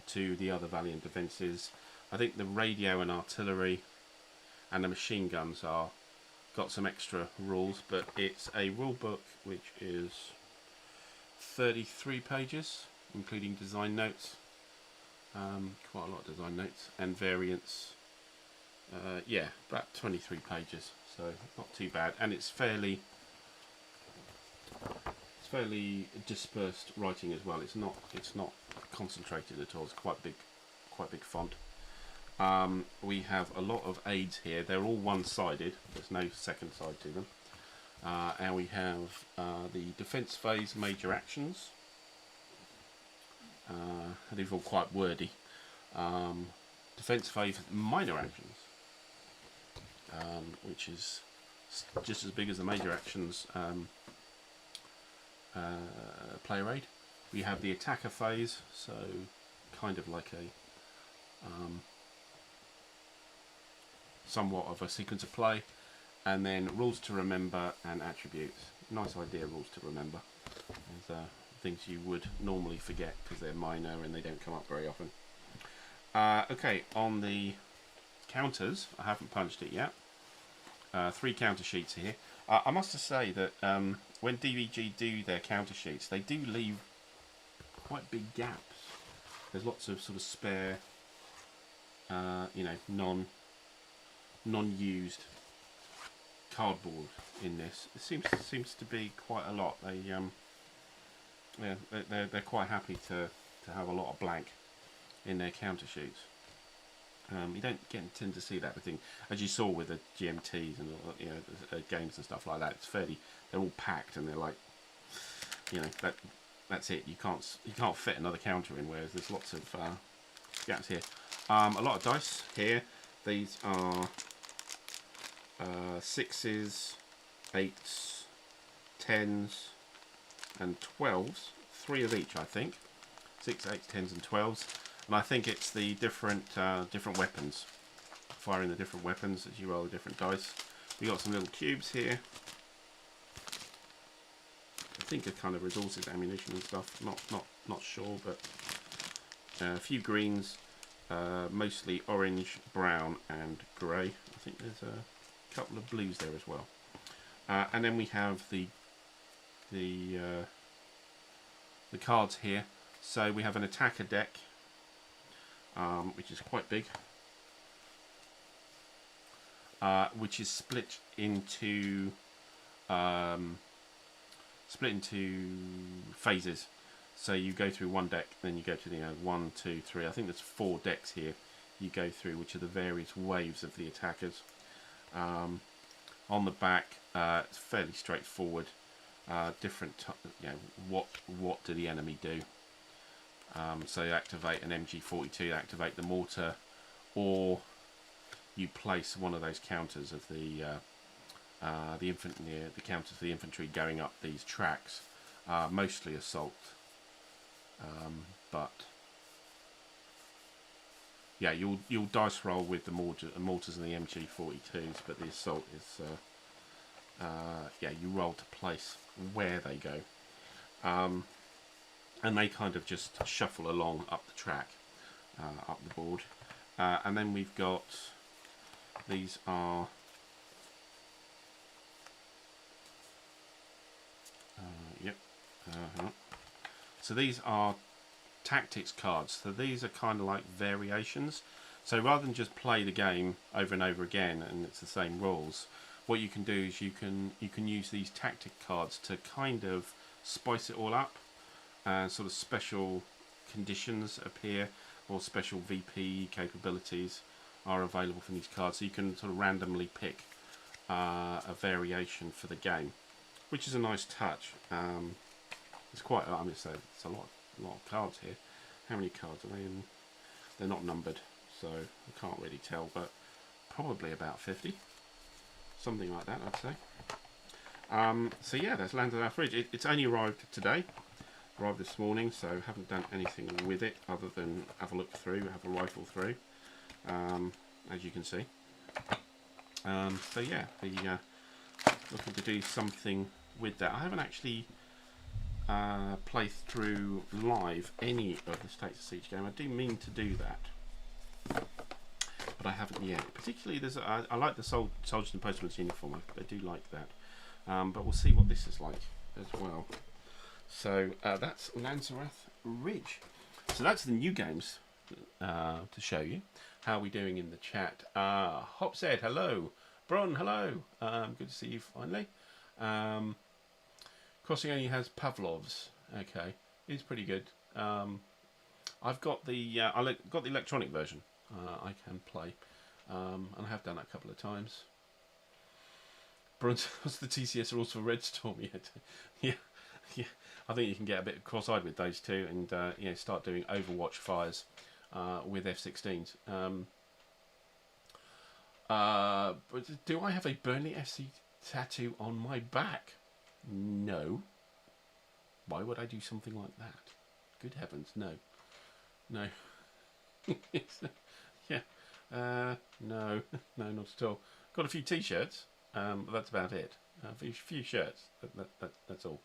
to the other Valiant Defences. I think the radio and artillery and the machine guns are got some extra rules, but it's a rule book which is 33 pages, including design notes, quite a lot of design notes, and variants Yeah, about 23 pages, so not too bad, and it's fairly dispersed writing as well. It's not concentrated at all. It's quite big font. We have a lot of aids here. They're all one-sided. There's no second side to them. And we have the defense phase major actions. These are all quite wordy. Defense phase minor actions, which is just as big as the major actions player aid. We have the attacker phase, so kind of like a somewhat of a sequence of play, and then rules to remember and attributes. Nice idea, rules to remember. There's things you would normally forget because they're minor and they don't come up very often. Okay, on the counters, I haven't punched it yet. 3 counter sheets here. I must say that when DVG do their counter sheets, they do leave quite big gaps. There's lots of sort of spare, you know, non-used cardboard in this. It seems to be quite a lot. They yeah, they're quite happy to have a lot of blank in their counter sheets. You don't tend to see that thing, as you saw with the GMTs and you know games and stuff like that. It's they're all packed and they're like, you know, that's it. You can't fit another counter in. Whereas there's lots of gaps here. A lot of dice here. These are 6s, 8s, 10s, and 12s. 3 of each, I think. 6, 8, 10s, and 12s. And I think it's the different weapons, firing the different weapons as you roll the different dice. We got some little cubes here. I think are kind of resources, ammunition and stuff. Not sure, but a few greens, mostly orange, brown, and grey. I think there's a couple of blues there as well. And then we have the cards here. So we have an attacker deck, which is quite big, which is split into phases. So you go through one deck, then you go to the 1, 2, 3. I think there's 4 decks here you go through, which are the various waves of the attackers. On the back, it's fairly straightforward. Different, you know, what do the enemy do? So you activate an MG42, activate the mortar, or you place one of those counters of the counters for the infantry going up these tracks, mostly assault, but yeah, you'll dice roll with the mortars and the MG42s, but the assault is yeah, you roll to place where they go. And they kind of just shuffle along up the track, up the board. And then we've got, these are, yep, so these are tactics cards. So these are kind of like variations. So rather than just play the game over and over again and it's the same rules, what you can do is you can use these tactic cards to kind of spice it all up. Sort of special conditions appear, or special VP capabilities are available from these cards, so you can sort of randomly pick a variation for the game, which is a nice touch. It's quite, I mean, it's a lot of cards here. How many cards are they in? They're not numbered, so I can't really tell, but probably about 50, something like that, I'd say. So yeah, that's landed in our fridge. It's only arrived today. Arrived this morning, so haven't done anything with it other than have a look through, have a rifle through, as you can see. So yeah, looking to do something with that. I haven't actually played through live any of the States of Siege game. I do mean to do that, but I haven't yet. Particularly, I like the Soldiers and Postmen's uniform. I do like that, but we'll see what this is like as well. So that's Lanzerath Ridge. So that's the new games to show you. How are we doing in the chat? Hop said hello. Bron, hello. Good to see you finally. Crossing only has Pavlov's. Okay, it's pretty good. I've got the got the electronic version. I can play, and I have done that a couple of times. What's the TCS rules for Red Storm yet? Yeah, yeah. I think you can get a bit cross-eyed with those two, and start doing Overwatch fires with F-16s. But do I have a Burnley FC tattoo on my back? No. Why would I do something like that? Good heavens, no. No. Yeah. No. No, not at all. Got a few T-shirts, but that's about it. A few shirts. That's all.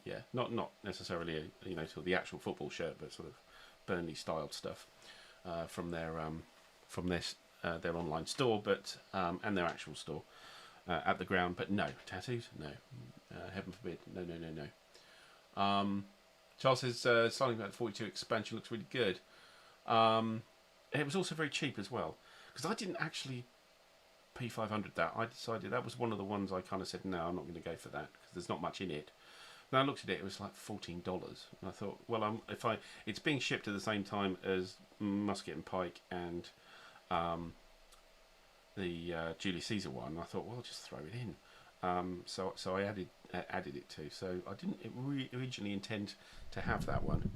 Yeah, not necessarily sort of the actual football shirt, but sort of Burnley styled stuff from their online store, but and their actual store at the ground. But no tattoos, no. Heaven forbid, no. Charles says Starting About 42 expansion looks really good. It was also very cheap as well, because I didn't actually P500 that. I decided that was one of the ones I kind of said, no, I'm not going to go for that because there's not much in it. And I looked at it; it was like $14, and I thought, well, it's being shipped at the same time as Musket and Pike and the Julius Caesar one. And I thought, well, I'll just throw it in. So I added it to. So I didn't originally intend to have that one.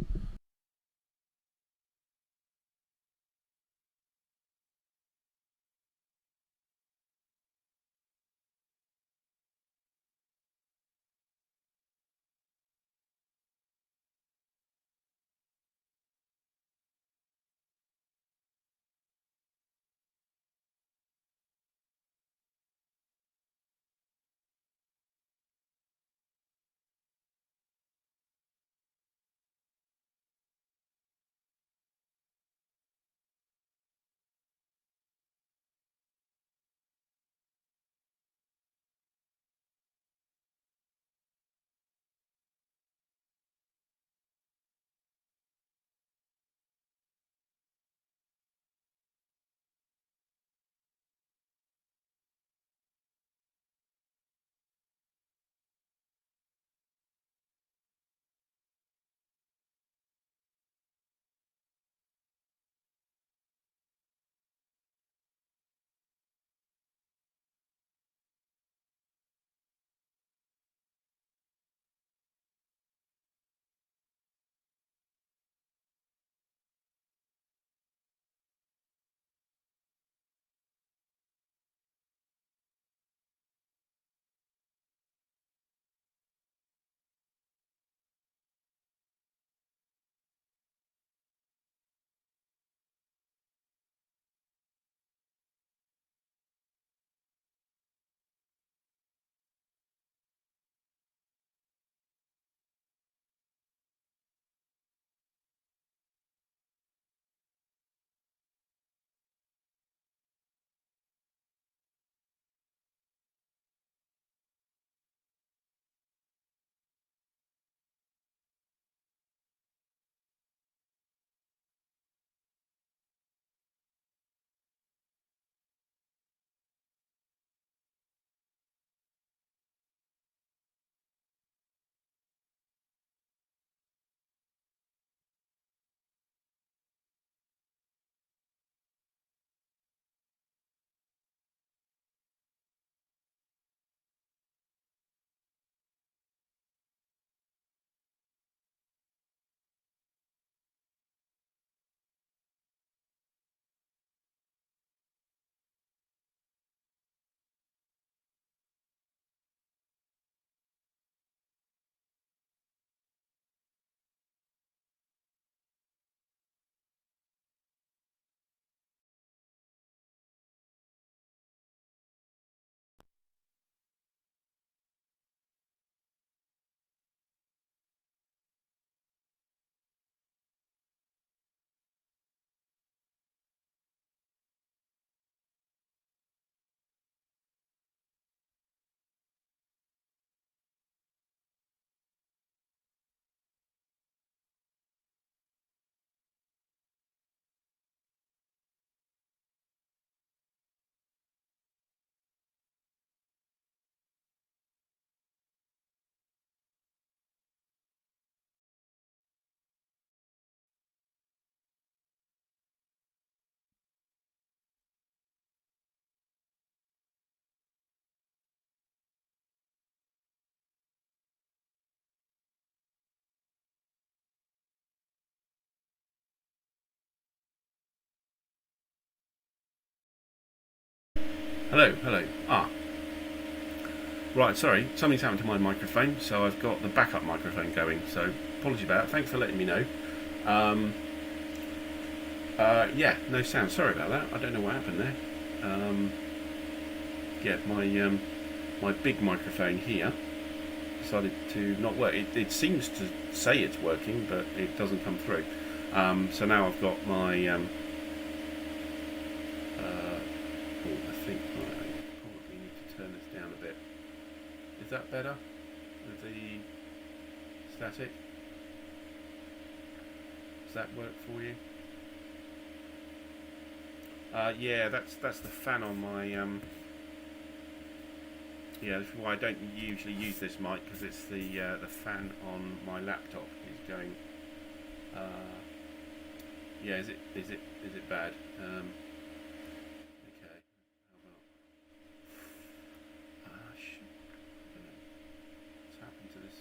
Hello, hello. Right, sorry, something's happened to my microphone, so I've got the backup microphone going, so apologies about it. Thanks for letting me know. Um, yeah, no sound. Sorry about that. I don't know what happened there. Um, yeah, my big microphone here decided to not work. It seems to say it's working, but it doesn't come through. So now I've got my I think I probably need to turn this down a bit. Is that better with the static? Does that work for you? Yeah, that's the fan on my. Yeah, this is why I don't usually use this mic, because it's the fan on my laptop is going. Yeah, is it bad? Okay, how about? Shit, I don't know what's happened to this.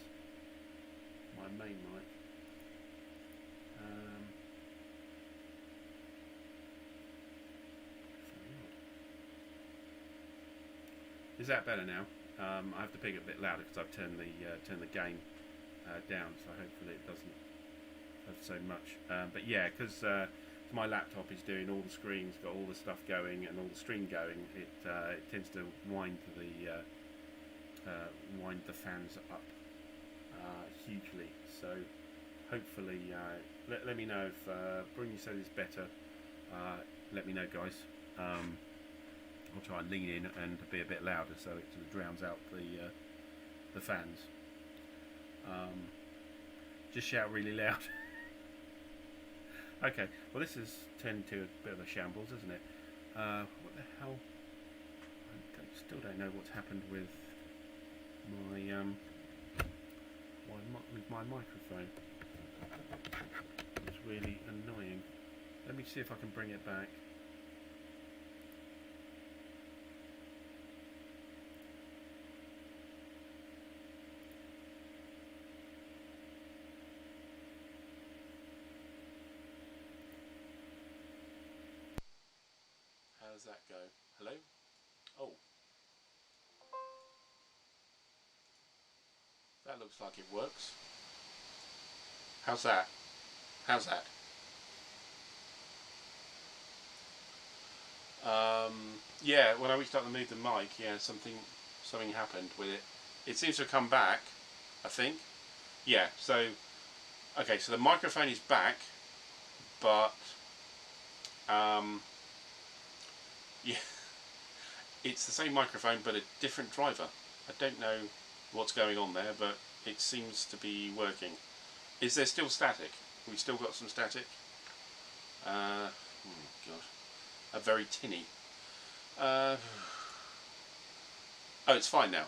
My main mic. Um, Is that better now? I have to pick it a bit louder because I've turned the gain down, so hopefully it doesn't have so much. But yeah, because my laptop is doing all the screens, got all the stuff going and all the stream going, it tends to wind the fans up hugely. So hopefully, let me know if Bruni said it's better. Let me know, guys. I'll try and lean in and be a bit louder so it sort of drowns out the fans. Just shout really loud. Okay, well this has turned into a bit of a shambles, isn't it? What the hell? I still don't know what's happened with my microphone. It's really annoying. Let me see if I can bring it back. How does that go? Hello? Oh, that looks like it works. How's that? How's that? Yeah, when I reached out to move the mic, yeah, something happened with it. It seems to have come back, I think. Yeah, so okay, so the microphone is back, but yeah, it's the same microphone but a different driver. I don't know what's going on there, but it seems to be working. Is there still static? We still got some static? Oh god, a very tinny. Oh, it's fine now.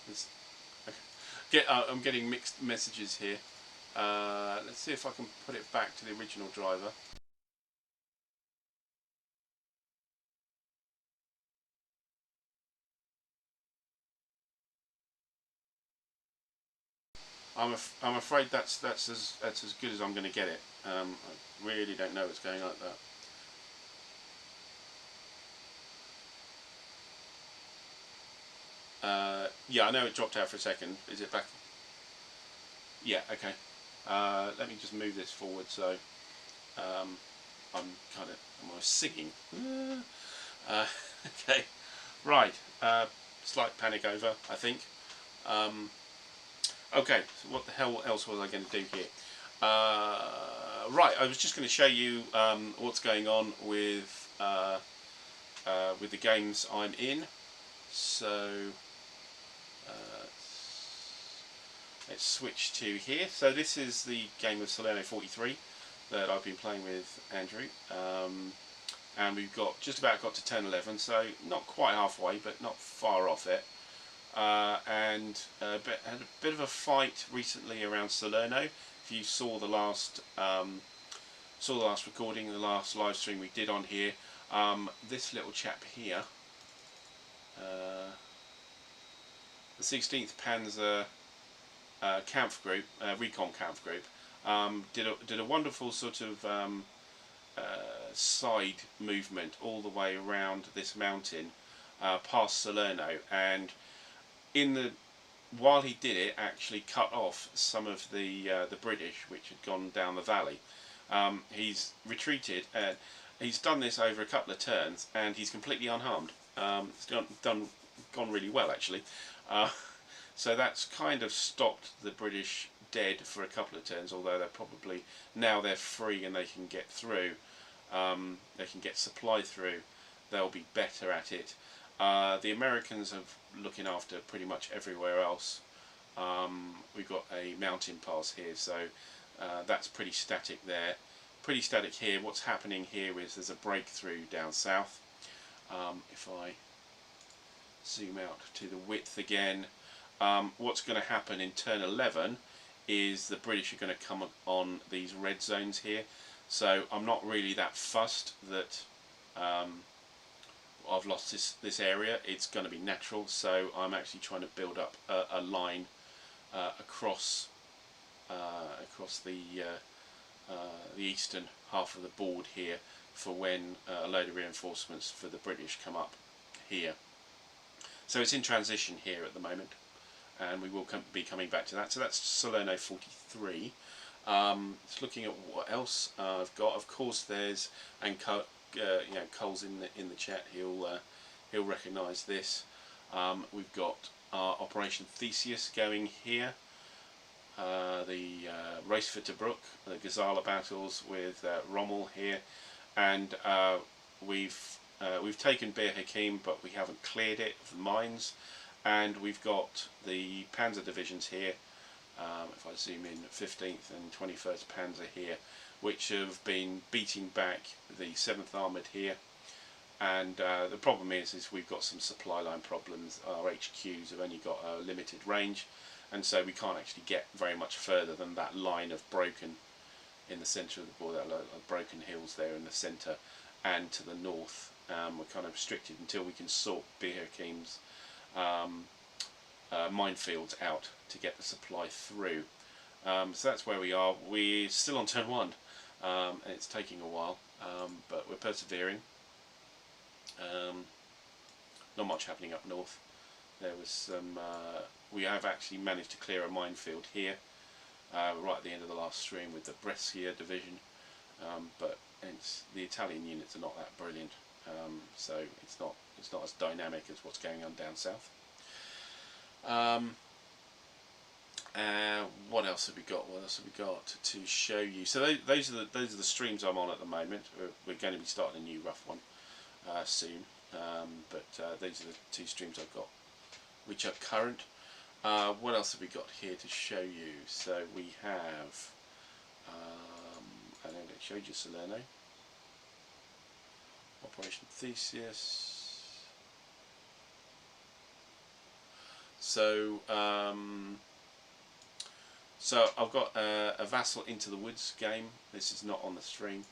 It's, I'm getting mixed messages here. Let's see if I can put it back to the original driver. I'm afraid that's as good as I'm going to get it. I really don't know what's going on like that. Yeah, I know it dropped out for a second. Is it back? Yeah. Okay. Let me just move this forward so I'm kind of singing. Okay. Right. Slight panic over, I think. Okay, so what the hell else was I going to do here? Right, I was just going to show you what's going on with the games I'm in. So let's switch to here. So this is the game of Salerno 43 that I've been playing with Andrew. And we've just about got to turn 11, so not quite halfway, but not far off it. And had a bit of a fight recently around Salerno. If you saw the last recording, the last live stream we did on here, this little chap here, the 16th Panzer Kampf Group, Recon Kampf Group, did a wonderful sort of side movement all the way around this mountain, past Salerno, and in the while he did it, actually cut off some of the British which had gone down the valley. He's retreated, and he's done this over a couple of turns, and he's completely unharmed. It's gone really well, actually. So that's kind of stopped the British dead for a couple of turns, although they're probably, now they're free and they can get through, they can get supply through, they'll be better at it. The Americans are looking after pretty much everywhere else. We've got a mountain pass here, so that's pretty static there. Pretty static here. What's happening here is there's a breakthrough down south. If I zoom out to the width again, what's going to happen in turn 11 is the British are going to come on these red zones here. So I'm not really that fussed that I've lost this area. It's going to be natural, so I'm actually trying to build up a line across the eastern half of the board here for when a load of reinforcements for the British come up here. So it's in transition here at the moment, and we will be coming back to that. So that's Salerno 43. It's looking at what else I've got. Of course, there's Cole's in the chat. He'll recognise this. We've got our Operation Theseus going here. The race for Tobruk, the Gazala battles with Rommel here, and we've taken Bir Hakeim, but we haven't cleared it of the mines. And we've got the Panzer divisions here. If I zoom in, 15th and 21st Panzer here, which have been beating back the 7th Armoured here. And the problem is we've got some supply line problems. Our HQs have only got a limited range, and so we can't actually get very much further than that line of broken in the centre of the board, that broken hills there in the centre, and to the north. We're kind of restricted until we can sort Bir Hakeim's minefields out to get the supply through. So that's where we are. We're still on turn 1, and it's taking a while, but we're persevering. Not much happening up north. There was some. We have actually managed to clear a minefield here, right at the end of the last stream with the Brescia division, but the Italian units are not that brilliant, so it's not as dynamic as what's going on down south. What else have we got? What else have we got to show you? So those are the streams I'm on at the moment. We're going to be starting a new rough one soon, but these are the 2 streams I've got which are current. What else have we got here to show you? So we have, I know I showed you Salerno, Operation Theseus. So I've got a Vassal Into the Woods game. This is not on the stream.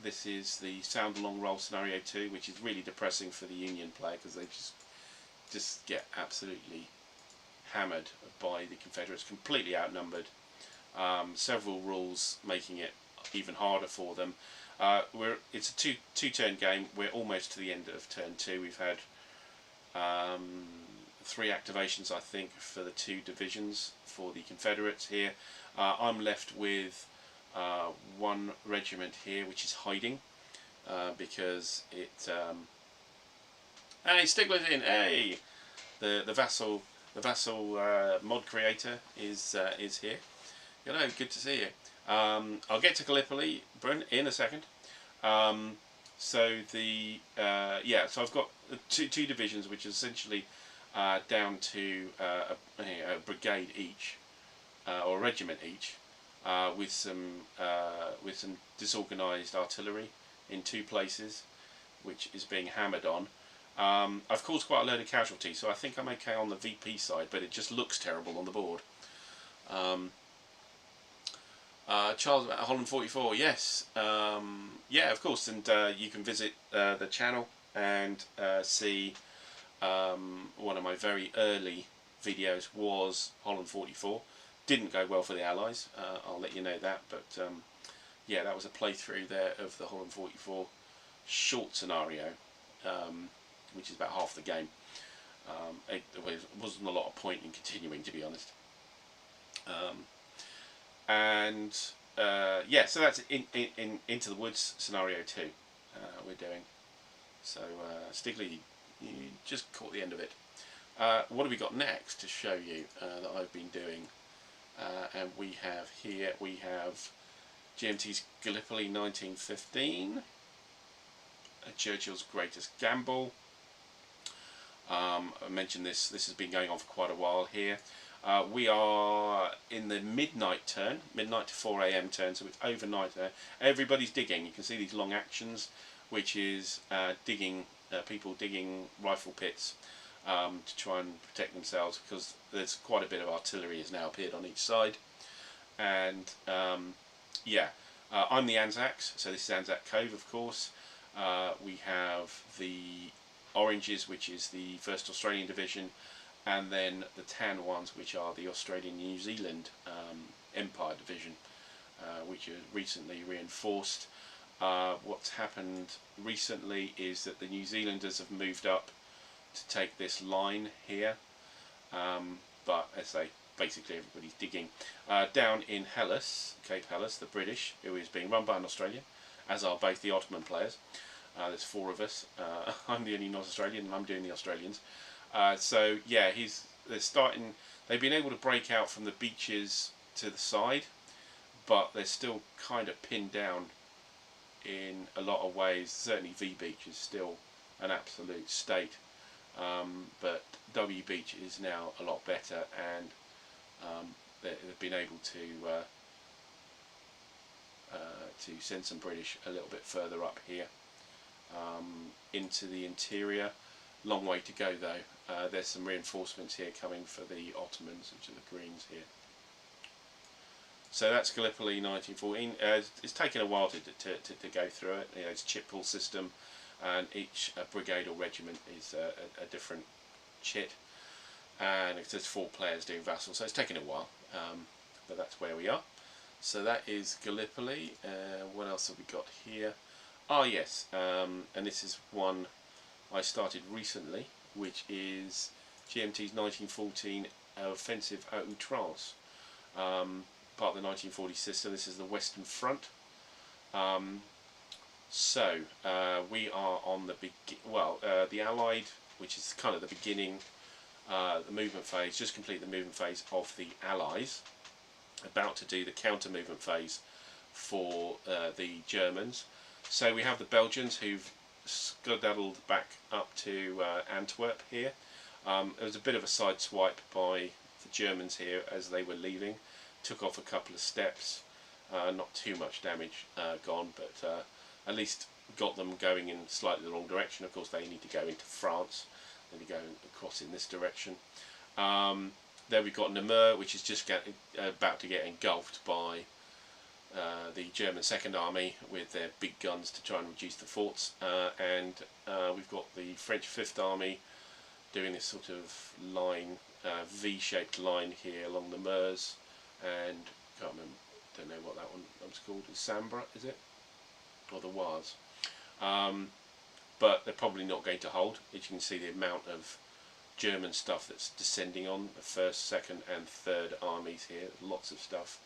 This is the Sound Along Roll Scenario 2, which is really depressing for the Union player because they just get absolutely hammered by the Confederates, completely outnumbered. Several rules making it even harder for them. It's a two-turn game. We're almost to the end of turn 2. We've had 3 activations, I think, for the 2 divisions for the Confederates here. I'm left with 1 regiment here, which is hiding because it. Hey, Stigler's in. Hey, the vassal mod creator is here. Hello, good to see you. I'll get to Gallipoli, Bryn, in a second. So I've got two divisions, which is essentially down to a brigade each, or a regiment each, with some disorganised artillery in 2 places, which is being hammered on. I've caused quite a load of casualties, so I think I'm okay on the VP side, but it just looks terrible on the board. Charles about Holland 44, yes, yeah, of course, and you can visit the channel and see one of my very early videos was Holland 44. Didn't go well for the Allies, I'll let you know that, but yeah, that was a playthrough there of the Holland 44 short scenario, which is about half the game. It wasn't a lot of point in continuing, to be honest. Yeah, so that's in Into the Woods scenario 2 we're doing. So Stigley, you just caught the end of it. What have we got next to show you that I've been doing? And we have GMT's Gallipoli 1915, Churchill's Greatest Gamble. I mentioned this has been going on for quite a while here. We are in the midnight turn, midnight to 4 AM turn, so it's overnight there. Everybody's digging. You can see these long actions, which is people digging rifle pits to try and protect themselves, because there's quite a bit of artillery has now appeared on each side. And yeah, I'm the Anzacs, so this is Anzac Cove, of course. We have the Oranges, which is the 1st Australian Division, and then the tan ones, which are the Australian New Zealand Empire Division, which are recently reinforced. What's happened recently is that the New Zealanders have moved up to take this line here, but as I say, basically everybody's digging. Down in Hellas, Cape Hellas, the British, who is being run by an Australian, as are both the Ottoman players. There's 4 of us. I'm the only non-Australian, and I'm doing the Australians. So yeah, they've been able to break out from the beaches to the side, but they're still kind of pinned down in a lot of ways. Certainly V Beach is still an absolute state, but W Beach is now a lot better, and they've been able to send some British a little bit further up here into the interior. Long way to go though. There's some reinforcements here coming for the Ottomans, which are the Greens here. So that's Gallipoli 1914. It's taken a while to go through it. You know, it's a chit pool system, and each brigade or regiment is a different chit, and there's 4 players doing vassal, so it's taken a while, but that's where we are. So that is Gallipoli. What else have we got here? Ah yes, and this is one I started recently, which is GMT's 1914 Offensive à Outrance, part of the 1940 system. This is the Western Front. We are on the Allied, which is kind of the beginning, the movement phase, just complete the movement phase of the Allies, about to do the counter movement phase for the Germans. So we have the Belgians, who've skedaddled back up to Antwerp here. There was a bit of a side swipe by the Germans here as they were leaving. Took off a couple of steps, not too much damage gone, but at least got them going in slightly the wrong direction. Of course they need to go into France, they need to go across in this direction. There we've got Namur, which is just about to get engulfed by the German Second Army with their big guns to try and reduce the forts, and we've got the French Fifth Army doing this sort of line, V-shaped line here along the Meuse, and can't remember, don't know what that one was called. Is Sambre, is it, or the Oise? But they're probably not going to hold. As you can see, the amount of German stuff that's descending on the 1st, 2nd and 3rd armies here. Lots of stuff.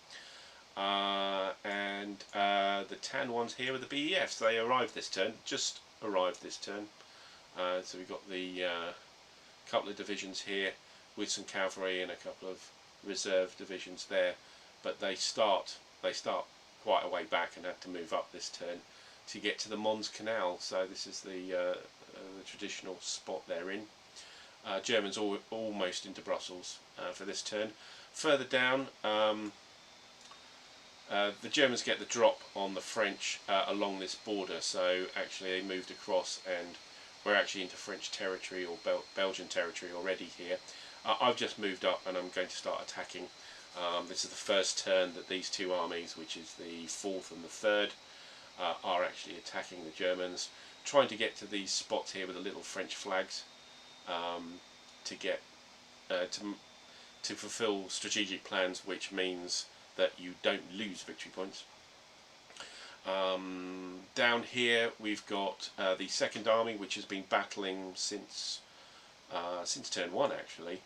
And the tan ones here are the BEFs. They arrived this turn, just arrived this turn. So we've got the couple of divisions here with some cavalry and a couple of reserve divisions there, but they start quite a way back and have to move up this turn to get to the Mons Canal. So this is the traditional spot they're in. Germans almost into Brussels for this turn. Further down, the Germans get the drop on the French along this border, so actually they moved across and we're actually into French territory or Belgian territory already here. I've just moved up and I'm going to start attacking. This is the first turn that these 2 armies, which is the 4th and the 3rd, are actually attacking the Germans, trying to get to these spots here with the little French flags to get to fulfill strategic plans, which means that you don't lose victory points. Down here we've got the Second Army, which has been battling since turn 1 actually,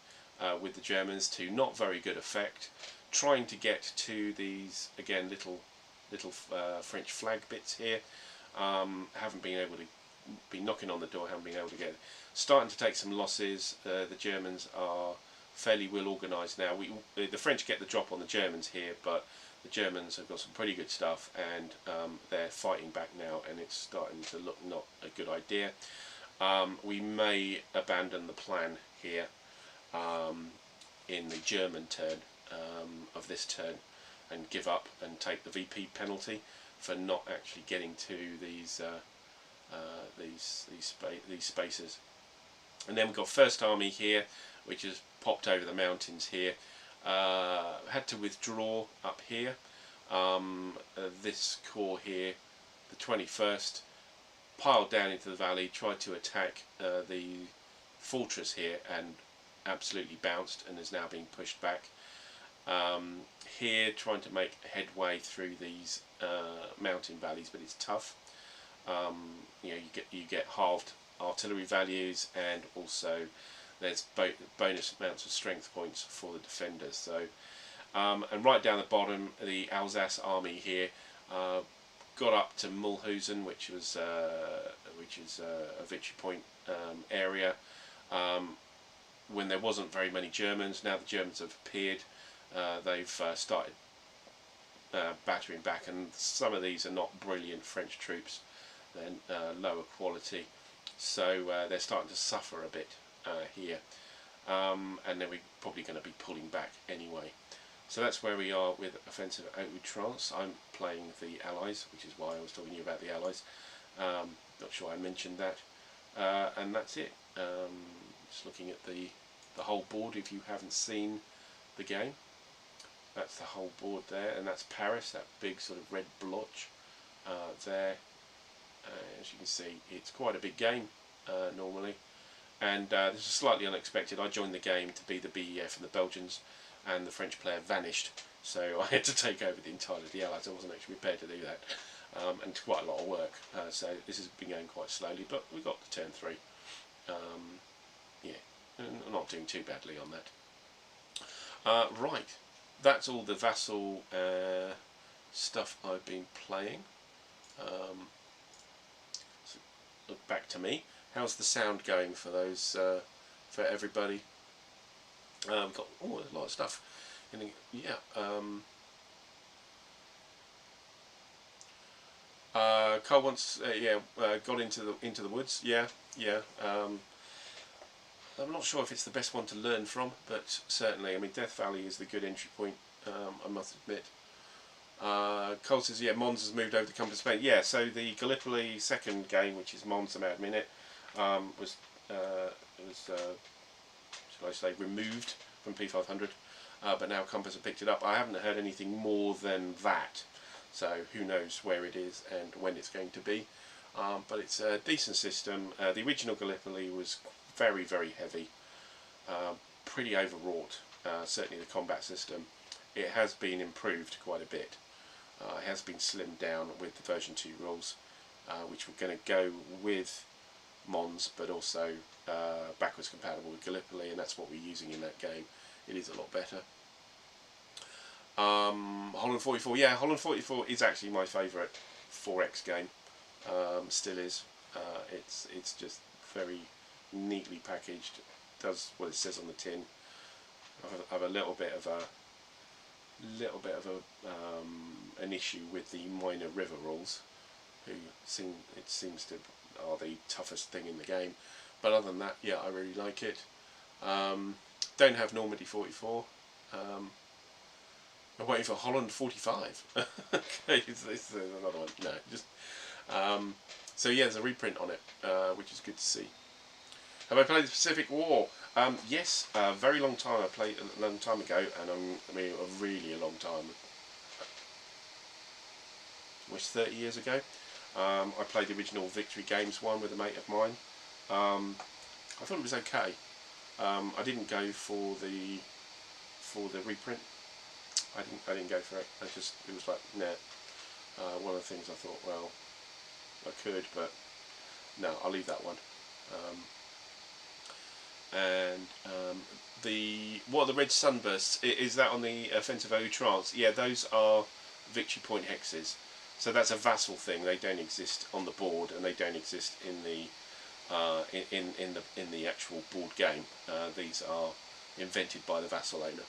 with the Germans to not very good effect, trying to get to these again little French flag bits here. Haven't been able to be knocking on the door, haven't been able to get it. Starting to take some losses. The Germans are fairly well organised now. The French get the drop on the Germans here, but the Germans have got some pretty good stuff, and they're fighting back now, and it's starting to look not a good idea. We may abandon the plan here in the German turn of this turn, and give up and take the VP penalty for not actually getting to these spaces. And then we've got First Army here, which has popped over the mountains here. Had to withdraw up here. This corps here, the 21st, piled down into the valley, tried to attack the fortress here, and absolutely bounced and is now being pushed back. Here, trying to make headway through these mountain valleys, but it's tough. You get halved artillery values, and also there's bonus amounts of strength points for the defenders. So, and right down the bottom, the Alsace army here got up to Mulhausen, which is a victory point area. When there wasn't very many Germans, now the Germans have appeared. They've started battering back, and some of these are not brilliant French troops. They're lower quality, so they're starting to suffer a bit here, and then we're probably going to be pulling back anyway. So that's where we are with offensive outrance. I'm playing the Allies, which is why I was talking to you about the Allies. Not sure I mentioned that, and that's it. Just looking at the whole board. If you haven't seen the game, that's the whole board there, and that's Paris, that big sort of red blotch there. As you can see, it's quite a big game normally, and this is slightly unexpected. I joined the game to be the BEF and the Belgians, and the French player vanished, so I had to take over the entirety of the Allies. I wasn't actually prepared to do that, and it's quite a lot of work, so this has been going quite slowly, but we got to turn 3. Yeah, not doing too badly on that. Right, that's all the vassal stuff I've been playing. So look back to me. How's the sound going for those? For everybody? Got a lot of stuff. Cole wants got into the woods. Yeah. I'm not sure if it's the best one to learn from, but certainly, I mean, Death Valley is the good entry point, I must admit. Cole says, yeah, Mons has moved over to come to Spain. Yeah, so the Gallipoli second game, which is Mons, I'm admin it, was shall I say, removed from P500, but now Compass have picked it up. I haven't heard anything more than that, so who knows where it is and when it's going to be. But it's a decent system. The original Gallipoli was very, very heavy, pretty overwrought, certainly the combat system. It has been improved quite a bit. It has been slimmed down with the version 2 rules, which we're going to go with Mons, but also backwards compatible with Gallipoli, and that's what we're using in that game. It is a lot better. Holland 44, yeah, Holland 44 is actually my favourite 4X game. Still is. It's just very neatly packaged. Does what it says on the tin. I have a little bit of an issue with the minor river rules, who seems to are the toughest thing in the game. But other than that, yeah, I really like it. Don't have Normandy 44. I'm waiting for Holland 45. Okay, this is another one. No, just so yeah, there's a reprint on it, which is good to see. Have I played the Pacific War? Yes, a very long time. I played a long time ago, and I mean a really long time. Almost 30 years ago. I played the original Victory Games one with a mate of mine. I thought it was okay. I didn't go for the reprint. I didn't go for it. It was like, nah. One of the things I thought, well, I could, but no, I'll leave that one. What are the red sunbursts? Is that on the Offensive Outrance? Yeah, those are victory point hexes. So that's a vassal thing. They don't exist on the board, and they don't exist in the in the actual board game. These are invented by the vassal owner.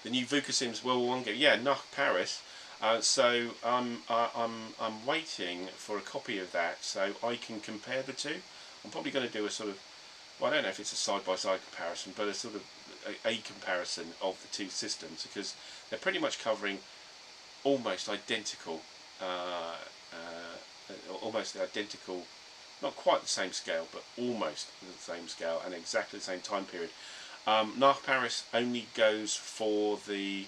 The new VUCA Sims World War 1 game. Yeah, Nach Paris. So I'm waiting for a copy of that so I can compare the two. I'm probably going to do a sort of, well, I don't know if it's a side-by-side comparison, but a sort of a comparison of the two systems, because they're pretty much covering almost identical, not quite the same scale, but almost the same scale and exactly the same time period. Nach Paris only goes for the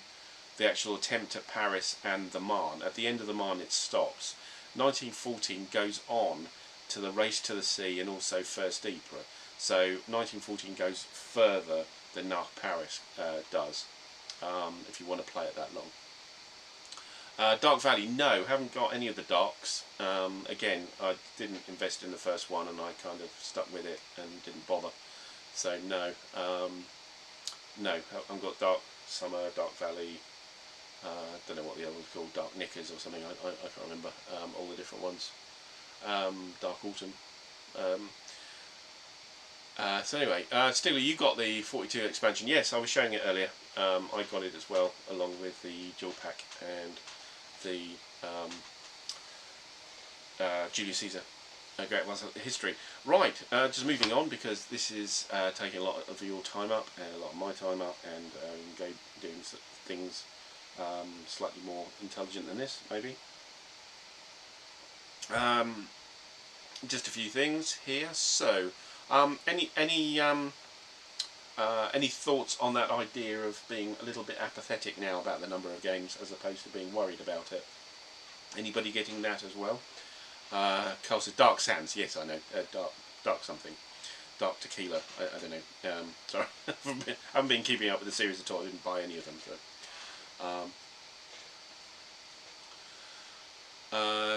actual attempt at Paris and the Marne. At the end of the Marne it stops. 1914 goes on to the Race to the Sea and also First Ypres. So 1914 goes further than Nach Paris does, if you want to play it that long. Dark Valley, no, haven't got any of the darks. Again, I didn't invest in the first one and I kind of stuck with it and didn't bother. So no, no, I've got Dark Summer, Dark Valley, don't know what the other one's called, Dark Knickers or something, I can't remember all the different ones. Dark Autumn. So anyway, Stigler, you got the 42 expansion. Yes, I was showing it earlier. I got it as well, along with the dual pack and the Julius Caesar Great Ones History. Right, just moving on, because this is taking a lot of your time up and a lot of my time up, and go doing things slightly more intelligent than this, maybe. Just a few things here. So, any thoughts on that idea of being a little bit apathetic now about the number of games as opposed to being worried about it? Anybody getting that as well? Carl says Dark Sands. Yes, I know. Dark something. Dark Tequila. I don't know. Sorry, I haven't been keeping up with the series at all. I didn't buy any of them. So.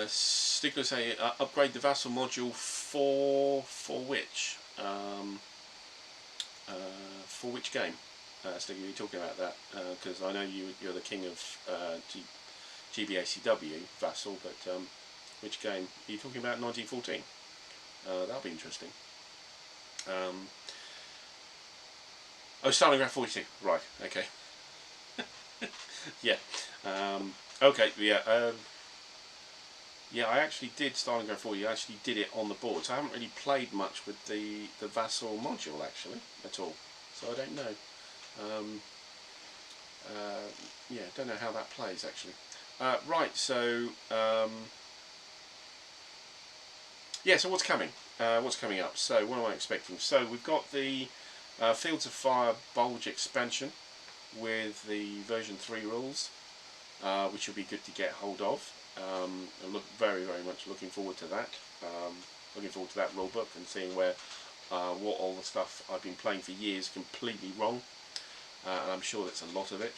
Stickler say upgrade the vassal module for which? For which game? Stickler, you're talking about that, because I know you're the king of GBACW vassal, but which game are you talking about? 1914. That'll be interesting. Oh, Stalingrad 42. Right. Okay. Yeah. Okay. Yeah. Yeah, I actually did Stalingrad 40. I actually did it on the board, so I haven't really played much with the vassal module actually at all. So I don't know. Yeah, don't know how that plays actually. Right, so yeah, so what's coming? What's coming up? So what am I expecting? So we've got the Fields of Fire Bulge expansion with the version 3 rules, which will be good to get hold of. I look very much looking forward to that. Looking forward to that rulebook and seeing where what all the stuff I've been playing for years completely wrong, and I'm sure that's a lot of it.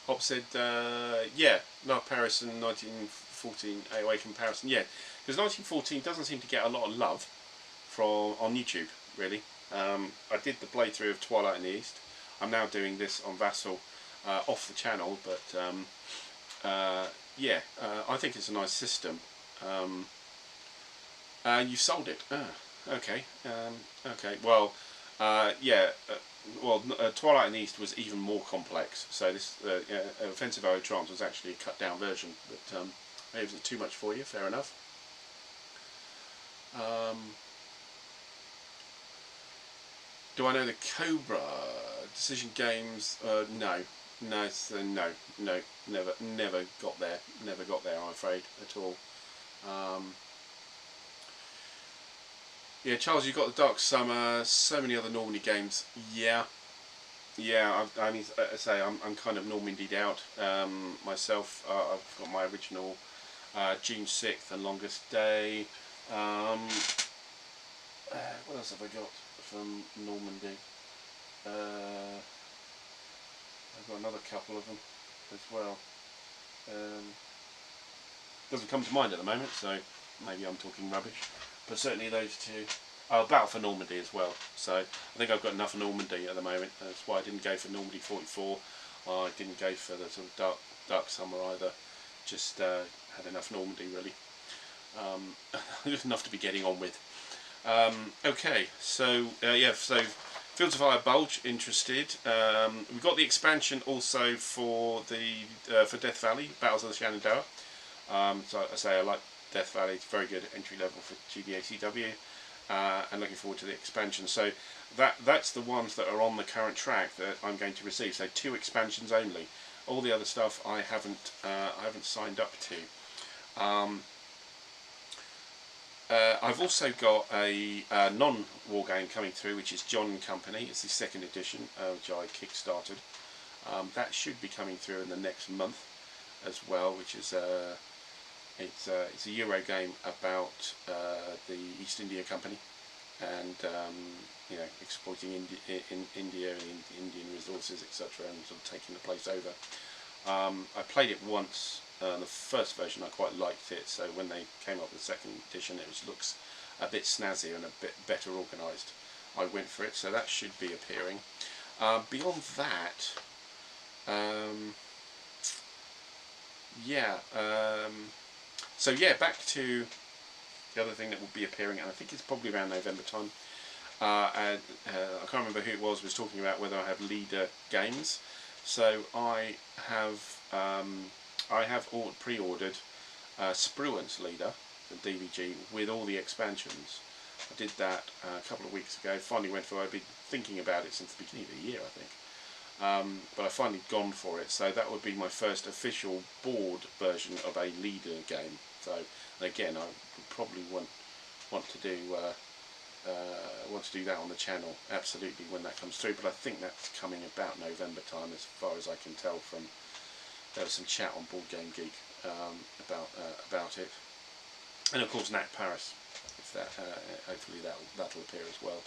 Hop said, yeah, Nach Paris and 1914 AOA comparison. Yeah, because 1914 doesn't seem to get a lot of love on YouTube, really. I did the playthrough of Twilight in the East. I'm now doing this on Vassal off the channel, but yeah, I think it's a nice system. You sold it. Okay. Okay. Well, yeah. Well, Twilight in the East was even more complex. So this Offensive Outrance was actually a cut-down version, but maybe it was too much for you. Fair enough. Do I know the Cobra Decision Games? No. No, never got there. Never got there, I'm afraid, at all. Yeah, Charles, you got the Dark Summer, so many other Normandy games. Yeah, I mean, I say I'm kind of Normandied out myself. I've got my original June 6th and Longest Day. What else have I got from Normandy? I've got another couple of them as well. Doesn't come to mind at the moment, so maybe I'm talking rubbish. But certainly those two. Oh, Battle for Normandy as well. So I think I've got enough Normandy at the moment. That's why I didn't go for Normandy 44. I didn't go for the sort of dark summer either. Just had enough Normandy really. Just enough to be getting on with. Okay, so yeah, so Fields of Fire Bulge, interested. We've got the expansion also for the for Death Valley, Battles of the Shenandoah. So I say I like Death Valley. It's very good entry level for GBACW, and looking forward to the expansion. So that's the ones that are on the current track that I'm going to receive. So 2 expansions only. All the other stuff I haven't signed up to. I've also got a non-Wargame coming through, which is John & Company. It's the 2nd edition, which I kickstarted. That should be coming through in the next month as well, which is it's a Euro game about the East India Company and you know, exploiting India and Indian resources, etc., and sort of taking the place over. I played it once. The first version I quite liked it, so when they came up with the 2nd edition it looks a bit snazzier and a bit better organised. I went for it, so that should be appearing. Beyond that, yeah, so yeah, back to the other thing that will be appearing, and I think it's probably around November time. I can't remember who it was talking about whether I have leader games. So I have pre-ordered Spruance Leader, the DVG, with all the expansions. I did that a couple of weeks ago. Finally went for it. I've been thinking about it since the beginning of the year, I think. But I've finally gone for it. So that would be my first official board version of a leader game. So again, I would probably want to do that on the channel, absolutely, when that comes through. But I think that's coming about November time, as far as I can tell from there was some chat on Board Game Geek about it, and of course Nat Paris. If that hopefully that'll appear as well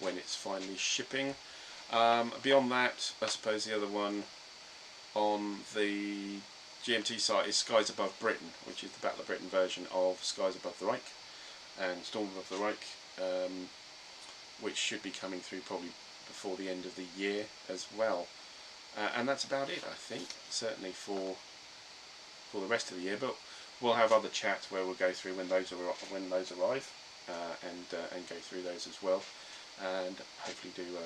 when it's finally shipping. Beyond that, I suppose the other one on the GMT site is Skies Above Britain, which is the Battle of Britain version of Skies Above the Reich and Storm Above the Reich, which should be coming through probably before the end of the year as well. And that's about it, I think, certainly for the rest of the year. But we'll have other chats where we'll go through when those arrive, and go through those as well, and hopefully do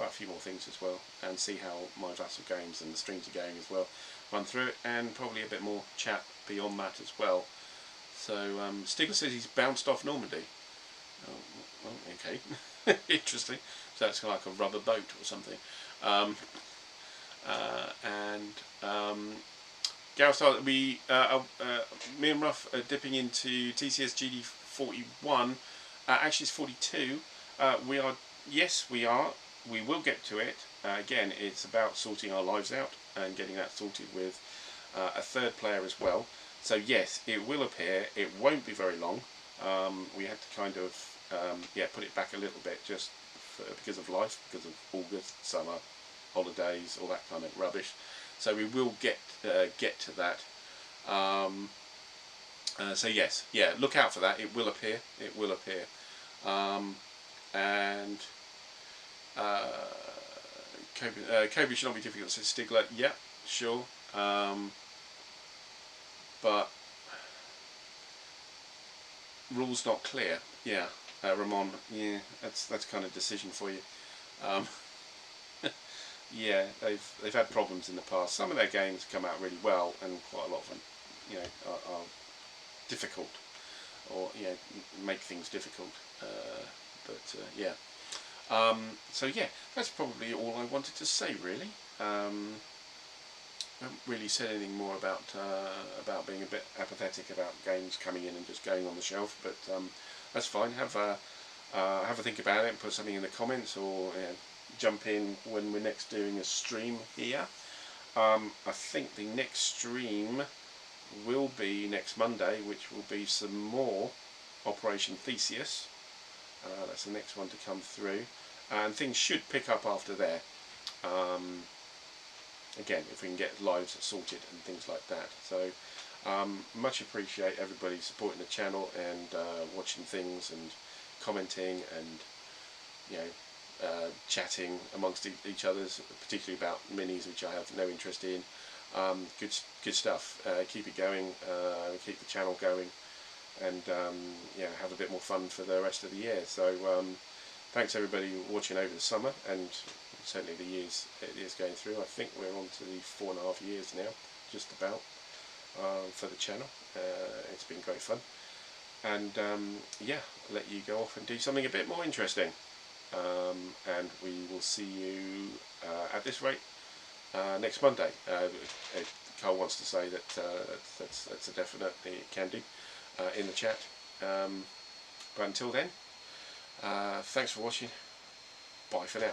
a few more things as well, and see how my Vassal games and the streams are going as well. Run through it, and probably a bit more chat beyond that as well. So Stigler says he's bounced off Normandy. Oh, well, okay, interesting. So that's like a rubber boat or something. Gareth started, me and Ruff are dipping into TCS GD41. Actually, it's 42. Yes, we are. We will get to it. Again, it's about sorting our lives out and getting that sorted with a 3rd player as well. So yes, it will appear. It won't be very long. We had to kind of put it back a little bit just because of life, because of August, summer, holidays, all that kind of rubbish. So we will get to that. So yes, yeah, look out for that. It will appear. It will appear. And Kobe should not be difficult, says Stigler. Yeah, sure. But rules not clear. Yeah, Ramon. Yeah, that's kind of decision for you. Yeah, they've had problems in the past. Some of their games come out really well, and quite a lot of them, you know, are difficult, or make things difficult. Yeah. So yeah, that's probably all I wanted to say really. I haven't really said anything more about being a bit apathetic about games coming in and just going on the shelf, but that's fine. Have a think about it and put something in the comments, or jump in when we're next doing a stream here. I think the next stream will be next Monday, which will be some more Operation Theseus. That's the next one to come through, and things should pick up after there. again, if we can get lives sorted and things like that. So much appreciate everybody supporting the channel and watching things and commenting and, you know, chatting amongst each other's, particularly about minis, which I have no interest in. Good stuff. Keep it going. Keep the channel going, and yeah, have a bit more fun for the rest of the year. So thanks everybody watching over the summer, and certainly the years it is going through. I think we're on to the 4.5 years now, just about, for the channel. It's been great fun, and yeah, I'll let you go off and do something a bit more interesting, and we will see you at this rate next Monday. Carl wants to say that that's a definite, it can do, in the chat, but until then, thanks for watching. Bye for now.